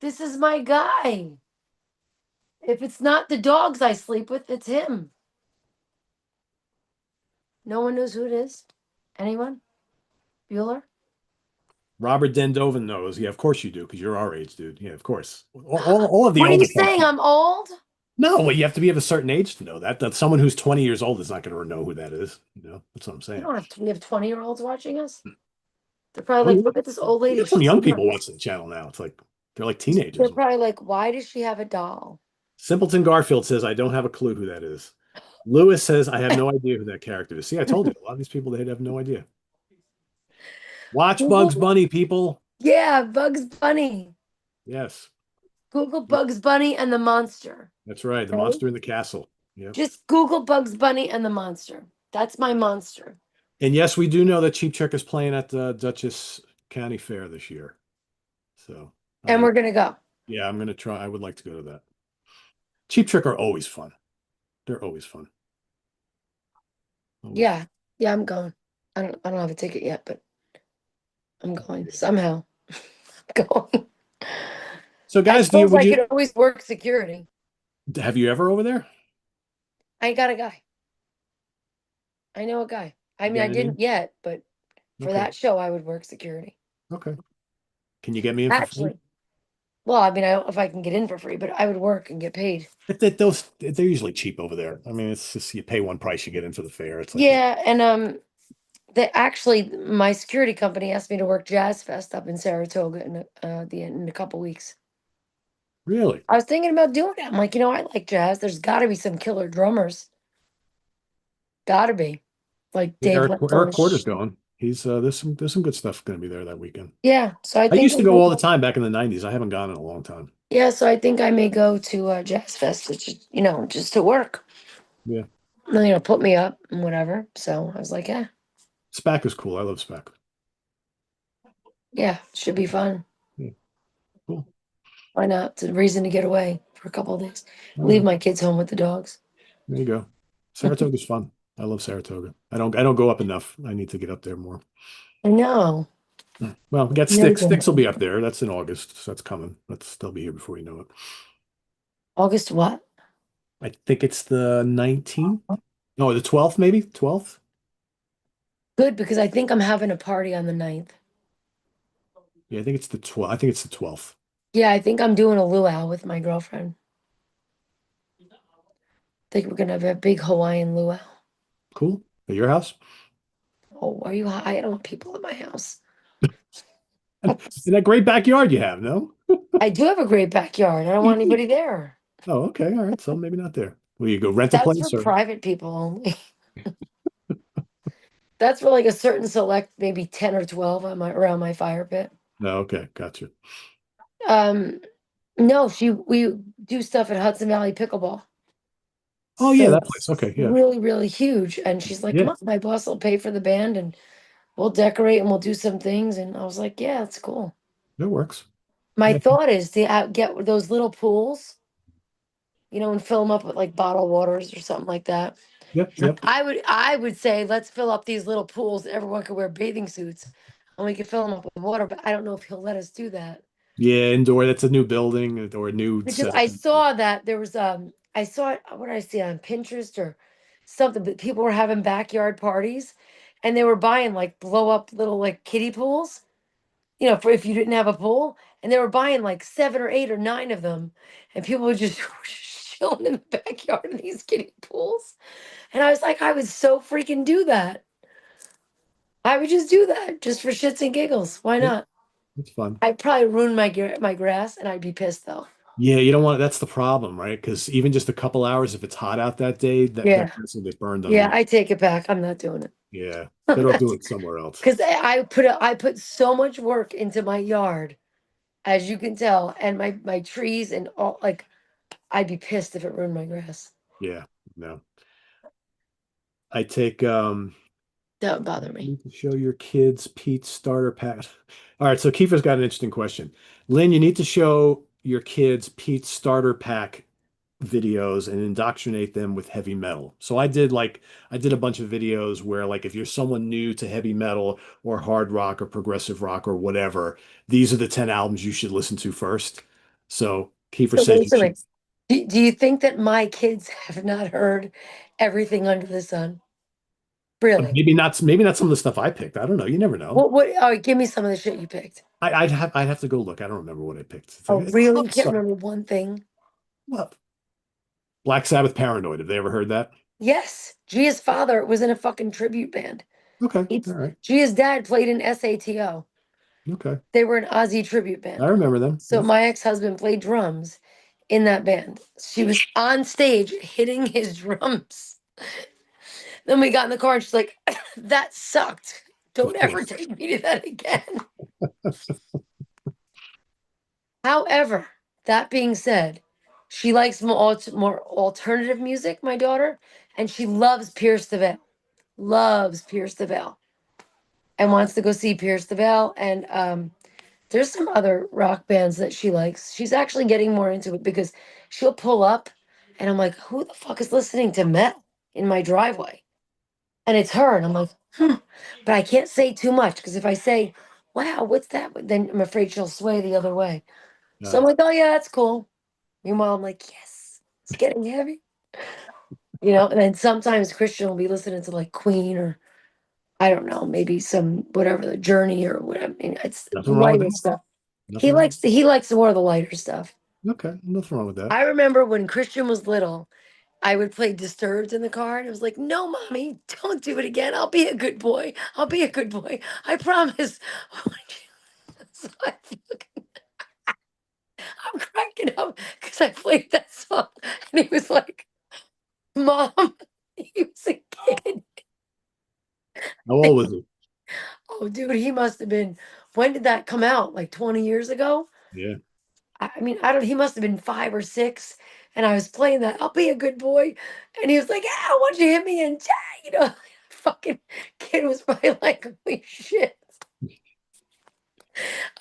[SPEAKER 2] This is my guy. If it's not the dogs I sleep with, it's him. No one knows who it is. Anyone? Bueller?
[SPEAKER 1] Robert Dendoven knows. Yeah, of course you do, because you're our age, dude. Yeah, of course. All of the
[SPEAKER 2] What are
[SPEAKER 1] older
[SPEAKER 2] you
[SPEAKER 1] folks.
[SPEAKER 2] saying? I'm old?
[SPEAKER 1] No, well, you have to be of a certain age to know that. That someone who's 20 years old is not going to know who that is. You know, that's what I'm
[SPEAKER 2] You
[SPEAKER 1] saying.
[SPEAKER 2] don't have to. We have 20-year-olds watching us. They're probably
[SPEAKER 1] Oh,
[SPEAKER 2] like, look at this old lady.
[SPEAKER 1] there's some
[SPEAKER 2] She's
[SPEAKER 1] young people
[SPEAKER 2] nuts.
[SPEAKER 1] watching the channel now. It's like they're like
[SPEAKER 2] They're
[SPEAKER 1] teenagers.
[SPEAKER 2] probably like, why does she have a doll?
[SPEAKER 1] Simpleton Garfield says, I don't have a clue who that is. Lewis says, I have no idea who that character is. See, I told you, a lot of these people, they have no idea. Watch Bugs Bunny, people.
[SPEAKER 2] Yeah, Bugs Bunny.
[SPEAKER 1] Yes,
[SPEAKER 2] Google Bugs Bunny and the monster.
[SPEAKER 1] that's right. The
[SPEAKER 2] Okay?
[SPEAKER 1] monster in the castle. Yeah.
[SPEAKER 2] Just Google Bugs Bunny and the monster. That's my monster.
[SPEAKER 1] And yes, we do know that Cheap Trick is playing at the Dutchess County Fair this year. So,
[SPEAKER 2] And we're going to go.
[SPEAKER 1] yeah, I'm going to try. I would like to go to that. Cheap Trick are always fun. They're always fun. Always.
[SPEAKER 2] Yeah. Yeah, I'm going. I don't have a ticket yet, but I'm going somehow. I'm going.
[SPEAKER 1] So,
[SPEAKER 2] I
[SPEAKER 1] guys,
[SPEAKER 2] suppose I could always work security.
[SPEAKER 1] have you ever over there?
[SPEAKER 2] I got a guy. I know a guy. I mean,
[SPEAKER 1] got
[SPEAKER 2] I
[SPEAKER 1] any?
[SPEAKER 2] didn't yet, but for
[SPEAKER 1] Okay.
[SPEAKER 2] that show, I would work security.
[SPEAKER 1] Okay. Can you get me in for free?
[SPEAKER 2] Actually, well, I mean, I don't know if I can get in for free, but I would work and get paid.
[SPEAKER 1] They're usually cheap over there. I mean, it's just you pay one price, you get in for the fair. It's like
[SPEAKER 2] Yeah, and my security company asked me to work Jazz Fest up in Saratoga in a couple weeks.
[SPEAKER 1] really.
[SPEAKER 2] I was thinking about doing it. I'm like, I like jazz. There's got to be some killer drummers. Got to be, like Dave
[SPEAKER 1] Eric
[SPEAKER 2] Lepton.
[SPEAKER 1] Porter's going. He's there's some good stuff going to be there that weekend.
[SPEAKER 2] Yeah, so I
[SPEAKER 1] I
[SPEAKER 2] think
[SPEAKER 1] used to go all the time back in the 90s. I haven't gone in a long time.
[SPEAKER 2] Yeah, so I think I may go to Jazz Fest, just to work.
[SPEAKER 1] Yeah.
[SPEAKER 2] Put me up and whatever. So I was like, yeah,
[SPEAKER 1] SPAC is cool. I love SPAC.
[SPEAKER 2] yeah, should be fun.
[SPEAKER 1] Yeah. Cool.
[SPEAKER 2] Why not? It's a reason to get away for a couple of days.
[SPEAKER 1] All
[SPEAKER 2] Leave
[SPEAKER 1] right.
[SPEAKER 2] my kids home with the dogs.
[SPEAKER 1] There you go. Saratoga's fun. I love Saratoga. I don't go up enough. I need to get up there more.
[SPEAKER 2] I know.
[SPEAKER 1] Well, we got
[SPEAKER 2] No
[SPEAKER 1] Sticks.
[SPEAKER 2] good.
[SPEAKER 1] Sticks will be up there. That's in August. So that's coming. They'll be here before you know it.
[SPEAKER 2] August what?
[SPEAKER 1] I think it's the 19th. No, the 12th, maybe 12th.
[SPEAKER 2] Good, because I think I'm having a party on the 9th.
[SPEAKER 1] Yeah, I think it's the 12th. I think it's the 12th.
[SPEAKER 2] Yeah, I think I'm doing a luau with my girlfriend. I think we're gonna have a big Hawaiian luau.
[SPEAKER 1] Cool. At your house?
[SPEAKER 2] Oh, are you high? I don't want people at my house.
[SPEAKER 1] In that great backyard you have, no?
[SPEAKER 2] I do have a great backyard. I don't want anybody there.
[SPEAKER 1] Oh, okay. All right. So maybe not there. Well, you go rent a
[SPEAKER 2] That's for
[SPEAKER 1] place or
[SPEAKER 2] private people only. That's for like a certain select, maybe 10 or 12 on around my fire pit.
[SPEAKER 1] no, okay, gotcha.
[SPEAKER 2] Um, no, we do stuff at Hudson Valley Pickleball.
[SPEAKER 1] Oh yeah,
[SPEAKER 2] So
[SPEAKER 1] that place.
[SPEAKER 2] it's
[SPEAKER 1] Okay, yeah.
[SPEAKER 2] really, really huge. And she's like, come
[SPEAKER 1] Yeah,
[SPEAKER 2] on, my boss will pay for the band and we'll decorate and we'll do some things. And I was like, yeah, that's cool.
[SPEAKER 1] that works.
[SPEAKER 2] My
[SPEAKER 1] Yeah.
[SPEAKER 2] thought is to get those little pools, and fill them up with like bottled waters or something like that.
[SPEAKER 1] Yep, yep.
[SPEAKER 2] I would say let's fill up these little pools. Everyone could wear bathing suits, and we could fill them up with water. But I don't know if he'll let us do that
[SPEAKER 1] Yeah, indoor. That's a new building or a new
[SPEAKER 2] because
[SPEAKER 1] setup.
[SPEAKER 2] I saw that there was I saw it. What did I see on Pinterest or something? But people were having backyard parties, and they were buying like blow up little like kiddie pools. For if you didn't have a pool, and they were buying like 7 or 8 or 9 of them, and people were just chilling in the backyard in these kiddie pools. And I was like, I would so freaking do that. I would just do that just for shits and giggles. Why
[SPEAKER 1] Yeah,
[SPEAKER 2] not?
[SPEAKER 1] it's fun.
[SPEAKER 2] I'd probably ruin my grass, and I'd be pissed though.
[SPEAKER 1] Yeah, you don't want that's the problem, right? Because even just a couple hours, if it's hot out that day, that
[SPEAKER 2] Yeah,
[SPEAKER 1] grass will get burned
[SPEAKER 2] yeah,
[SPEAKER 1] underneath.
[SPEAKER 2] I take it back. I'm not doing it.
[SPEAKER 1] Yeah,
[SPEAKER 2] I'm
[SPEAKER 1] better off
[SPEAKER 2] not
[SPEAKER 1] doing it somewhere else.
[SPEAKER 2] because I put so much work into my yard, as you can tell, and my trees and all. Like, I'd be pissed if it ruined my grass.
[SPEAKER 1] Yeah, no. I take
[SPEAKER 2] That would bother me.
[SPEAKER 1] need to show your kids Pete's starter pack. All right, so Kiefer's got an interesting question. Lynn, you need to show your kids Pete's starter pack videos and indoctrinate them with heavy metal. So I did a bunch of videos where like if you're someone new to heavy metal or hard rock or progressive rock or whatever, these are the 10 albums you should listen to first. So Kiefer
[SPEAKER 2] So
[SPEAKER 1] says
[SPEAKER 2] wait
[SPEAKER 1] you
[SPEAKER 2] a
[SPEAKER 1] should.
[SPEAKER 2] minute. Do you think that my kids have not heard everything under the sun? Really?
[SPEAKER 1] Maybe not some of the stuff I picked. I don't know. You never know.
[SPEAKER 2] What? Oh, give me some of the shit you picked.
[SPEAKER 1] I'd have to go look. I don't remember what I picked. It's like
[SPEAKER 2] Oh,
[SPEAKER 1] it's
[SPEAKER 2] really?
[SPEAKER 1] tough
[SPEAKER 2] You can't
[SPEAKER 1] stuff.
[SPEAKER 2] remember one thing?
[SPEAKER 1] Well, Black Sabbath Paranoid. Have they ever heard that?
[SPEAKER 2] Yes, Gia's father was in a fucking tribute band.
[SPEAKER 1] Okay. All
[SPEAKER 2] It's
[SPEAKER 1] right.
[SPEAKER 2] Gia's dad played in SATO.
[SPEAKER 1] Okay.
[SPEAKER 2] They were an Aussie tribute
[SPEAKER 1] I
[SPEAKER 2] band.
[SPEAKER 1] remember them.
[SPEAKER 2] So
[SPEAKER 1] Yep.
[SPEAKER 2] my ex-husband played drums in that band. She was on stage hitting his drums. Then we got in the car and she's like, that sucked.
[SPEAKER 1] Of
[SPEAKER 2] Don't ever
[SPEAKER 1] course.
[SPEAKER 2] take me to that again. However, that being said, she likes more alternative music, my daughter, and she loves Pierce the Veil. Loves Pierce the Veil and wants to go see Pierce the Veil. And there's some other rock bands that she likes. She's actually getting more into it because she'll pull up and I'm like, who the fuck is listening to metal in my driveway? And it's her. And I'm like, but I can't say too much because if I say, wow, what's that? Then I'm afraid she'll sway the other way. So I'm
[SPEAKER 1] Uh,
[SPEAKER 2] like, oh, yeah, that's cool. Meanwhile, I'm like, yes, it's getting heavy. And then sometimes Christian will be listening to like Queen or I don't know, maybe some whatever the journey or whatever. I mean, it's
[SPEAKER 1] nothing wrong with
[SPEAKER 2] lighter
[SPEAKER 1] that.
[SPEAKER 2] stuff. He
[SPEAKER 1] Nothing wrong.
[SPEAKER 2] likes he likes more of the lighter stuff.
[SPEAKER 1] Okay. Nothing wrong with that.
[SPEAKER 2] I remember when Christian was little, I would play Disturbed in the car, and it was like, "No, mommy, don't do it again. I'll be a good boy. I'll be a good boy. I promise." So I'm cracking up because I played that song, and he was like, "Mom," he was a kid.
[SPEAKER 1] How old was he?
[SPEAKER 2] Oh, dude, he must have been. When did that come out? Like 20 years ago?
[SPEAKER 1] Yeah.
[SPEAKER 2] I mean, I don't. He must have been 5 or 6, and I was playing that. I'll be a good boy, and he was like, "Ah, why don't you hit me in?" Fucking kid was probably like, "Holy shit!"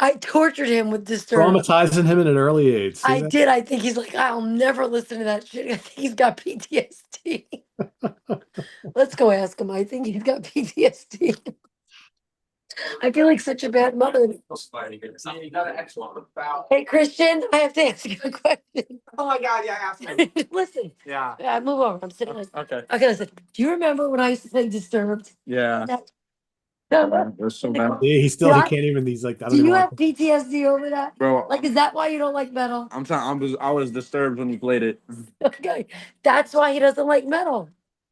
[SPEAKER 2] I tortured him with Disturbed.
[SPEAKER 1] Traumatizing him at an early age. See
[SPEAKER 2] I
[SPEAKER 1] that?
[SPEAKER 2] did. I think he's like, I'll never listen to that shit. I think he's got PTSD. Let's go ask him. I think he's got PTSD. I feel like such a bad mother.
[SPEAKER 3] You got an excellent about.
[SPEAKER 2] Hey, Christian, I have to ask you a question.
[SPEAKER 3] Oh my God, yeah, ask me.
[SPEAKER 2] Listen,
[SPEAKER 3] Yeah.
[SPEAKER 2] move over. I'm sitting.
[SPEAKER 3] Okay.
[SPEAKER 2] Okay, listen. Do you remember when I used to play Disturbed?
[SPEAKER 3] Yeah.
[SPEAKER 2] That- No,
[SPEAKER 3] There's so many.
[SPEAKER 1] Yeah,
[SPEAKER 2] Did
[SPEAKER 1] he
[SPEAKER 2] I-
[SPEAKER 1] can't even, he's like, I don't
[SPEAKER 2] Do
[SPEAKER 1] even
[SPEAKER 2] you have
[SPEAKER 1] want to.
[SPEAKER 2] PTSD over that?
[SPEAKER 3] Bro,
[SPEAKER 2] Like, is that why you don't like metal?
[SPEAKER 3] I was disturbed when you played it.
[SPEAKER 2] Okay, that's why he doesn't like metal.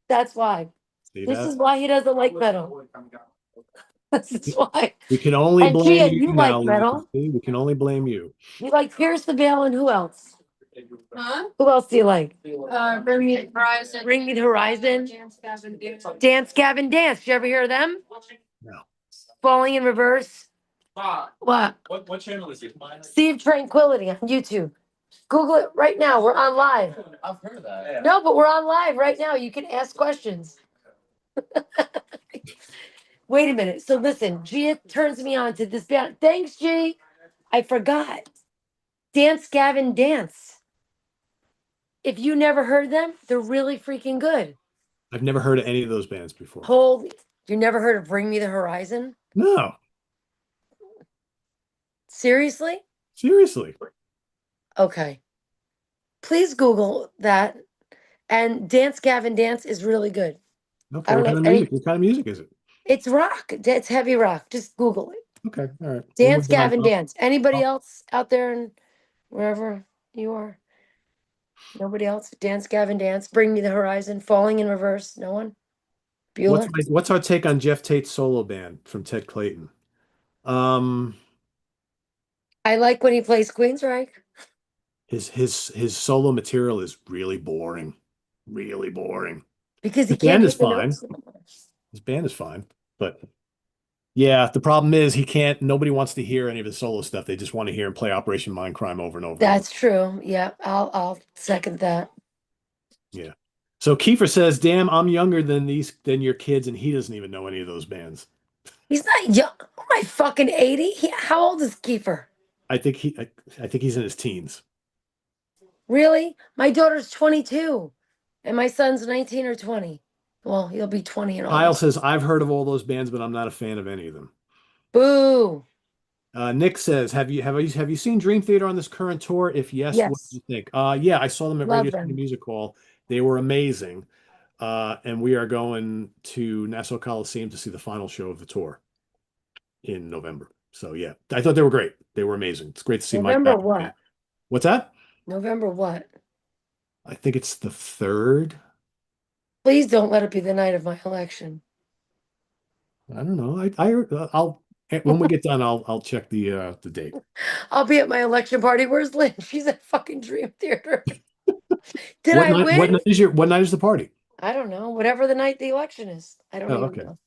[SPEAKER 2] That's why.
[SPEAKER 1] See
[SPEAKER 2] This
[SPEAKER 1] that?
[SPEAKER 2] is why he doesn't like metal. This is why.
[SPEAKER 1] We can only
[SPEAKER 2] And
[SPEAKER 1] blame
[SPEAKER 2] Gia,
[SPEAKER 1] you
[SPEAKER 2] you
[SPEAKER 1] now,
[SPEAKER 2] like
[SPEAKER 1] Lynn.
[SPEAKER 2] metal.
[SPEAKER 1] See, we can only blame you.
[SPEAKER 2] You like Pierce the Veil and who else?
[SPEAKER 4] Huh?
[SPEAKER 2] Who else do you like?
[SPEAKER 4] Bring Me the Horizon.
[SPEAKER 2] Bring Me the Horizon. Dance, Gavin, Dance. Did you ever hear of them?
[SPEAKER 1] No.
[SPEAKER 2] Falling in Reverse. What?
[SPEAKER 3] What channel is it?
[SPEAKER 2] Sea of Tranquility on YouTube. Google it right now. We're on live.
[SPEAKER 3] I've heard of that.
[SPEAKER 2] No, but we're on live right now. You can ask questions. Wait a minute. So listen, Gia turns me on to this band. Thanks, G. I forgot. Dance, Gavin, Dance. If you never heard them, they're really freaking good.
[SPEAKER 1] I've never heard of any of those bands before.
[SPEAKER 2] Holy, you never heard of Bring Me the Horizon?
[SPEAKER 1] No,
[SPEAKER 2] Seriously?
[SPEAKER 1] seriously.
[SPEAKER 2] Okay. Please Google that. And Dance, Gavin, Dance is really good.
[SPEAKER 1] Okay,
[SPEAKER 2] I don't
[SPEAKER 1] what kind
[SPEAKER 2] know
[SPEAKER 1] of
[SPEAKER 2] any.
[SPEAKER 1] music? What kind of music is it?
[SPEAKER 2] It's rock. It's heavy rock. Just Google it.
[SPEAKER 1] Okay, all right. When we're
[SPEAKER 2] Dance,
[SPEAKER 1] done,
[SPEAKER 2] Gavin, Dance. Anybody
[SPEAKER 1] I'll-
[SPEAKER 2] else out there and wherever you are? Nobody else? Dance, Gavin, Dance. Bring Me the Horizon. Falling in Reverse. No one? Bueller?
[SPEAKER 1] what's our take on Jeff Tate's solo band from Ted Clayton? Um,
[SPEAKER 2] I like when he plays Queensryche
[SPEAKER 1] his solo material is really boring, really boring.
[SPEAKER 2] because he
[SPEAKER 1] His
[SPEAKER 2] can't
[SPEAKER 1] band is
[SPEAKER 2] hit the
[SPEAKER 1] fine.
[SPEAKER 2] notes.
[SPEAKER 1] His band is fine, but yeah, the problem is he can't. Nobody wants to hear any of his solo stuff. They just want to hear him play Operation Mindcrime over and over.
[SPEAKER 2] That's true. Yeah, I'll second that.
[SPEAKER 1] Yeah. So Kiefer says, "Damn, I'm younger than your kids, and he doesn't even know any of those bands."
[SPEAKER 2] He's not young. Oh my fucking 80. How old is Kiefer?
[SPEAKER 1] I think he's in his teens.
[SPEAKER 2] Really? My daughter's 22 and my son's 19 or 20. Well, he'll be 20 in
[SPEAKER 1] Kyle
[SPEAKER 2] August.
[SPEAKER 1] says, "I've heard of all those bands, but I'm not a fan of any of them."
[SPEAKER 2] Boo.
[SPEAKER 1] Nick says, "Have you seen Dream Theater on this current tour? If yes, what did
[SPEAKER 2] Yes.
[SPEAKER 1] you think?" Yeah, I saw them at
[SPEAKER 2] Love
[SPEAKER 1] Radio City
[SPEAKER 2] them.
[SPEAKER 1] Music Hall. They were amazing. And we are going to Nassau Coliseum to see the final show of the tour in November. So yeah, I thought they were great. They were amazing. It's great to see Mike
[SPEAKER 2] November
[SPEAKER 1] back again.
[SPEAKER 2] what?
[SPEAKER 1] What's that?
[SPEAKER 2] November what?
[SPEAKER 1] I think it's the 3rd.
[SPEAKER 2] Please don't let it be the night of my election.
[SPEAKER 1] I don't know. I'll when we get done, I'll check the date.
[SPEAKER 2] I'll be at my election party. Where's Lynn? She's at fucking Dream Theater. Did
[SPEAKER 1] What
[SPEAKER 2] I
[SPEAKER 1] night?
[SPEAKER 2] win?
[SPEAKER 1] What night is the party?
[SPEAKER 2] I don't know. Whatever the night the election is. I don't
[SPEAKER 1] Oh,
[SPEAKER 2] even
[SPEAKER 1] okay.
[SPEAKER 2] know.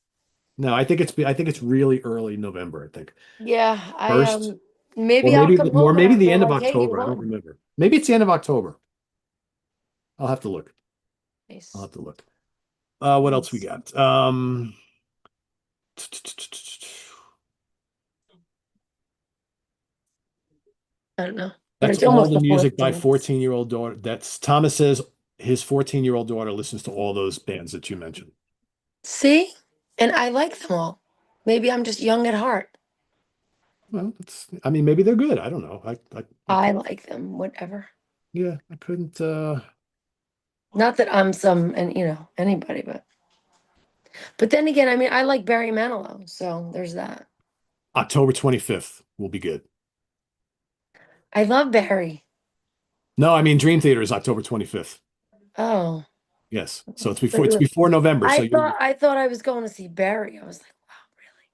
[SPEAKER 1] No, I think it's really early November, I think.
[SPEAKER 2] Yeah,
[SPEAKER 1] First,
[SPEAKER 2] maybe I'll come home and
[SPEAKER 1] maybe
[SPEAKER 2] I'll
[SPEAKER 1] the
[SPEAKER 2] go
[SPEAKER 1] end of
[SPEAKER 2] like, hey, you
[SPEAKER 1] October. I don't
[SPEAKER 2] won.
[SPEAKER 1] remember. Maybe it's the end of October. I'll have to look. I'll
[SPEAKER 2] Nice.
[SPEAKER 1] have to look. What else we got?
[SPEAKER 2] I don't know. But
[SPEAKER 1] That's
[SPEAKER 2] it's
[SPEAKER 1] all
[SPEAKER 2] almost
[SPEAKER 1] the
[SPEAKER 2] the
[SPEAKER 1] music by
[SPEAKER 2] 14th.
[SPEAKER 1] 14-year-old daughter. That's Thomas says his 14-year-old daughter listens to all those bands that you mentioned.
[SPEAKER 2] See? And I like them all. Maybe I'm just young at heart.
[SPEAKER 1] Well, I mean, maybe they're good. I don't know.
[SPEAKER 2] I like them, whatever.
[SPEAKER 1] Yeah, I couldn't.
[SPEAKER 2] Not that I'm anybody, but then again, I mean, I like Barry Manilow, so there's that.
[SPEAKER 1] October 25th will be good.
[SPEAKER 2] I love Barry.
[SPEAKER 1] No, I mean Dream Theater is October 25th.
[SPEAKER 2] Oh,
[SPEAKER 1] Yes, so it's
[SPEAKER 2] so
[SPEAKER 1] before November. So
[SPEAKER 2] I thought I was going to see Barry. I was like, wow, really?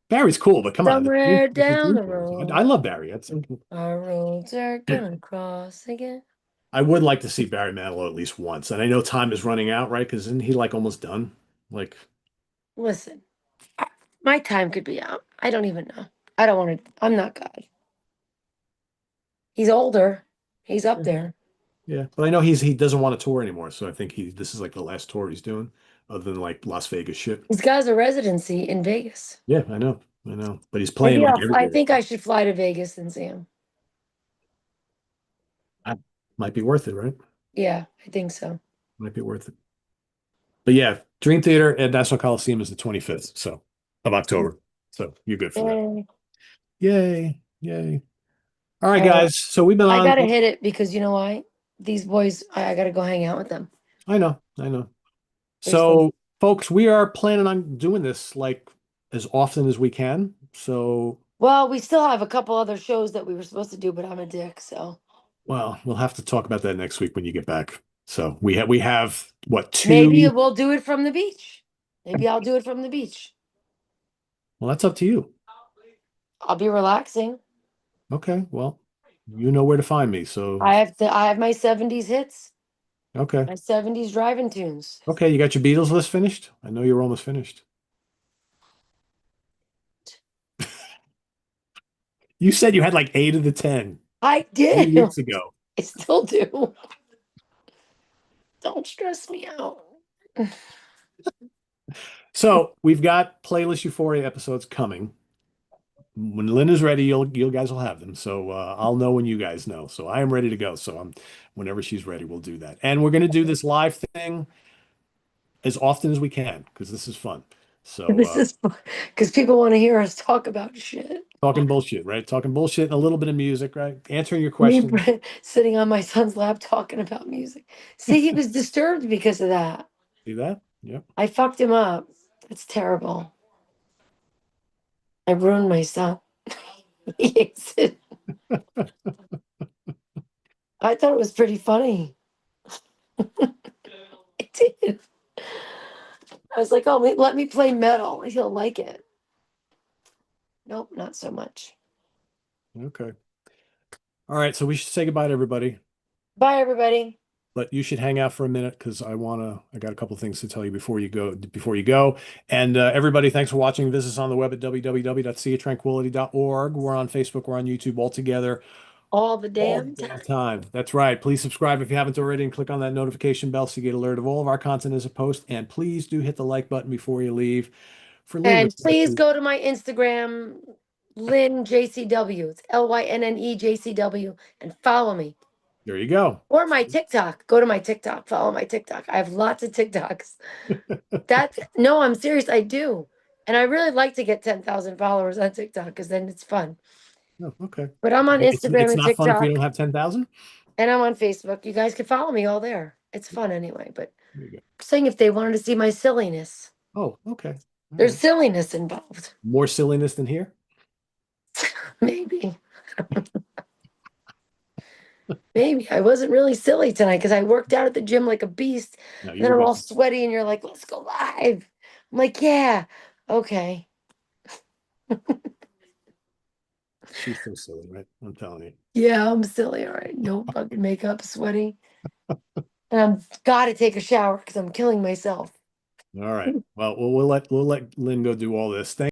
[SPEAKER 1] Barry's cool, but come on,
[SPEAKER 2] Somewhere
[SPEAKER 1] it's a
[SPEAKER 2] down
[SPEAKER 1] Dream
[SPEAKER 2] the
[SPEAKER 1] Theater.
[SPEAKER 2] road,
[SPEAKER 1] I love Barry.
[SPEAKER 2] our roads are gonna cross again.
[SPEAKER 1] I would like to see Barry Manilow at least once, and I know time is running out, right? Because isn't he like almost done? Like,
[SPEAKER 2] Listen, my time could be out. I don't even know. I don't want to. I'm not God. He's older. He's up there.
[SPEAKER 1] yeah, but I know he doesn't want to tour anymore, so I think this is like the last tour he's doing, other than like Las Vegas shit.
[SPEAKER 2] He's got a residency in Vegas.
[SPEAKER 1] Yeah, I know, but he's playing like
[SPEAKER 2] I
[SPEAKER 1] everywhere.
[SPEAKER 2] think I should fly to Vegas and see him.
[SPEAKER 1] That might be worth it, right?
[SPEAKER 2] Yeah, I think so.
[SPEAKER 1] Might be worth it. But yeah, Dream Theater at Nassau Coliseum is the 25th, of October. So you're good for that.
[SPEAKER 2] Yay.
[SPEAKER 1] Yay. All right,
[SPEAKER 2] All right.
[SPEAKER 1] guys. So we've been
[SPEAKER 2] I
[SPEAKER 1] on.
[SPEAKER 2] gotta hit it because you know why? These boys, I gotta go hang out with them.
[SPEAKER 1] I know.
[SPEAKER 2] There's
[SPEAKER 1] So, folks, we are planning on doing this like as often as we can. So,
[SPEAKER 2] Well, we still have a couple other shows that we were supposed to do, but I'm a dick, so
[SPEAKER 1] well, we'll have to talk about that next week when you get back. So we have what,
[SPEAKER 2] maybe
[SPEAKER 1] 2?
[SPEAKER 2] we'll do it from the beach. Maybe I'll do it from the beach.
[SPEAKER 1] Well, that's up to you.
[SPEAKER 2] I'll be relaxing.
[SPEAKER 1] Okay. Well, You know where to find me. So,
[SPEAKER 2] I have my 70s hits,
[SPEAKER 1] okay.
[SPEAKER 2] my 70s driving tunes.
[SPEAKER 1] Okay. You got your Beatles list finished? I know you're almost finished. You said you had like 8 of the 10
[SPEAKER 2] I
[SPEAKER 1] 3
[SPEAKER 2] did.
[SPEAKER 1] weeks ago.
[SPEAKER 2] I still do. Don't stress me out.
[SPEAKER 1] So we've got playlist Euphoria episodes coming. When Lynn is ready, you guys will have them. So I'll know when you guys know. So I am ready to go. So whenever she's ready, we'll do that. And we're going to do this live thing as often as we can because this is fun. So
[SPEAKER 2] This is because people want to hear us talk about shit.
[SPEAKER 1] talking bullshit, right? Talking bullshit and a little bit of music, right? Answering your
[SPEAKER 2] Me
[SPEAKER 1] questions.
[SPEAKER 2] sitting on my son's lap talking about music. See, he was disturbed because of that.
[SPEAKER 1] See that? Yep.
[SPEAKER 2] I fucked him up. It's terrible. I ruined my son. He hates it. I thought it was pretty funny. I did. I was like, oh, let me play metal. He'll like it. Nope, not so much.
[SPEAKER 1] Okay. All right. So we should say goodbye to everybody.
[SPEAKER 2] Bye, everybody.
[SPEAKER 1] But you should hang out for a minute because I got a couple things to tell you before you go. And everybody, thanks for watching. Visit us on the web at www.seatranquility.org. We're on Facebook, we're on YouTube all together
[SPEAKER 2] All the
[SPEAKER 1] all
[SPEAKER 2] damn
[SPEAKER 1] the damn
[SPEAKER 2] time.
[SPEAKER 1] time. That's right. Please subscribe if you haven't already and click on that notification bell so you get alert of all of our content as a post. And please do hit the like button before you leave. For Lynne,
[SPEAKER 2] And please go to my Instagram, Lynne JCW. It's LYNNE JCW, and follow me.
[SPEAKER 1] there you go.
[SPEAKER 2] Or my TikTok. Go to my TikTok. Follow my TikTok. I have lots of TikToks. That's no, I'm serious. I do. And I really like to get 10,000 followers on TikTok because then it's fun.
[SPEAKER 1] Oh, okay.
[SPEAKER 2] But I'm on Instagram
[SPEAKER 1] It's
[SPEAKER 2] and
[SPEAKER 1] not fun if we
[SPEAKER 2] TikTok,
[SPEAKER 1] don't have 10,000.
[SPEAKER 2] and I'm on Facebook. You guys can follow me all there. It's fun anyway. But
[SPEAKER 1] There you go.
[SPEAKER 2] saying if they wanted to see my silliness,
[SPEAKER 1] Oh, okay. All
[SPEAKER 2] there's
[SPEAKER 1] right.
[SPEAKER 2] silliness involved.
[SPEAKER 1] More silliness than here.
[SPEAKER 2] Maybe. Maybe I wasn't really silly tonight because I worked out at the gym like a beast.
[SPEAKER 1] No,
[SPEAKER 2] And
[SPEAKER 1] you
[SPEAKER 2] then
[SPEAKER 1] were
[SPEAKER 2] I'm all
[SPEAKER 1] definitely.
[SPEAKER 2] sweaty, and you're like, let's go live. I'm like, yeah, okay.
[SPEAKER 1] She's so silly, right? I'm telling you.
[SPEAKER 2] Yeah, I'm silly. All right. No fucking makeup, sweaty. And I'm gotta take a shower because I'm killing myself.
[SPEAKER 1] All right. Well, we'll let Lynn go do all this. Thank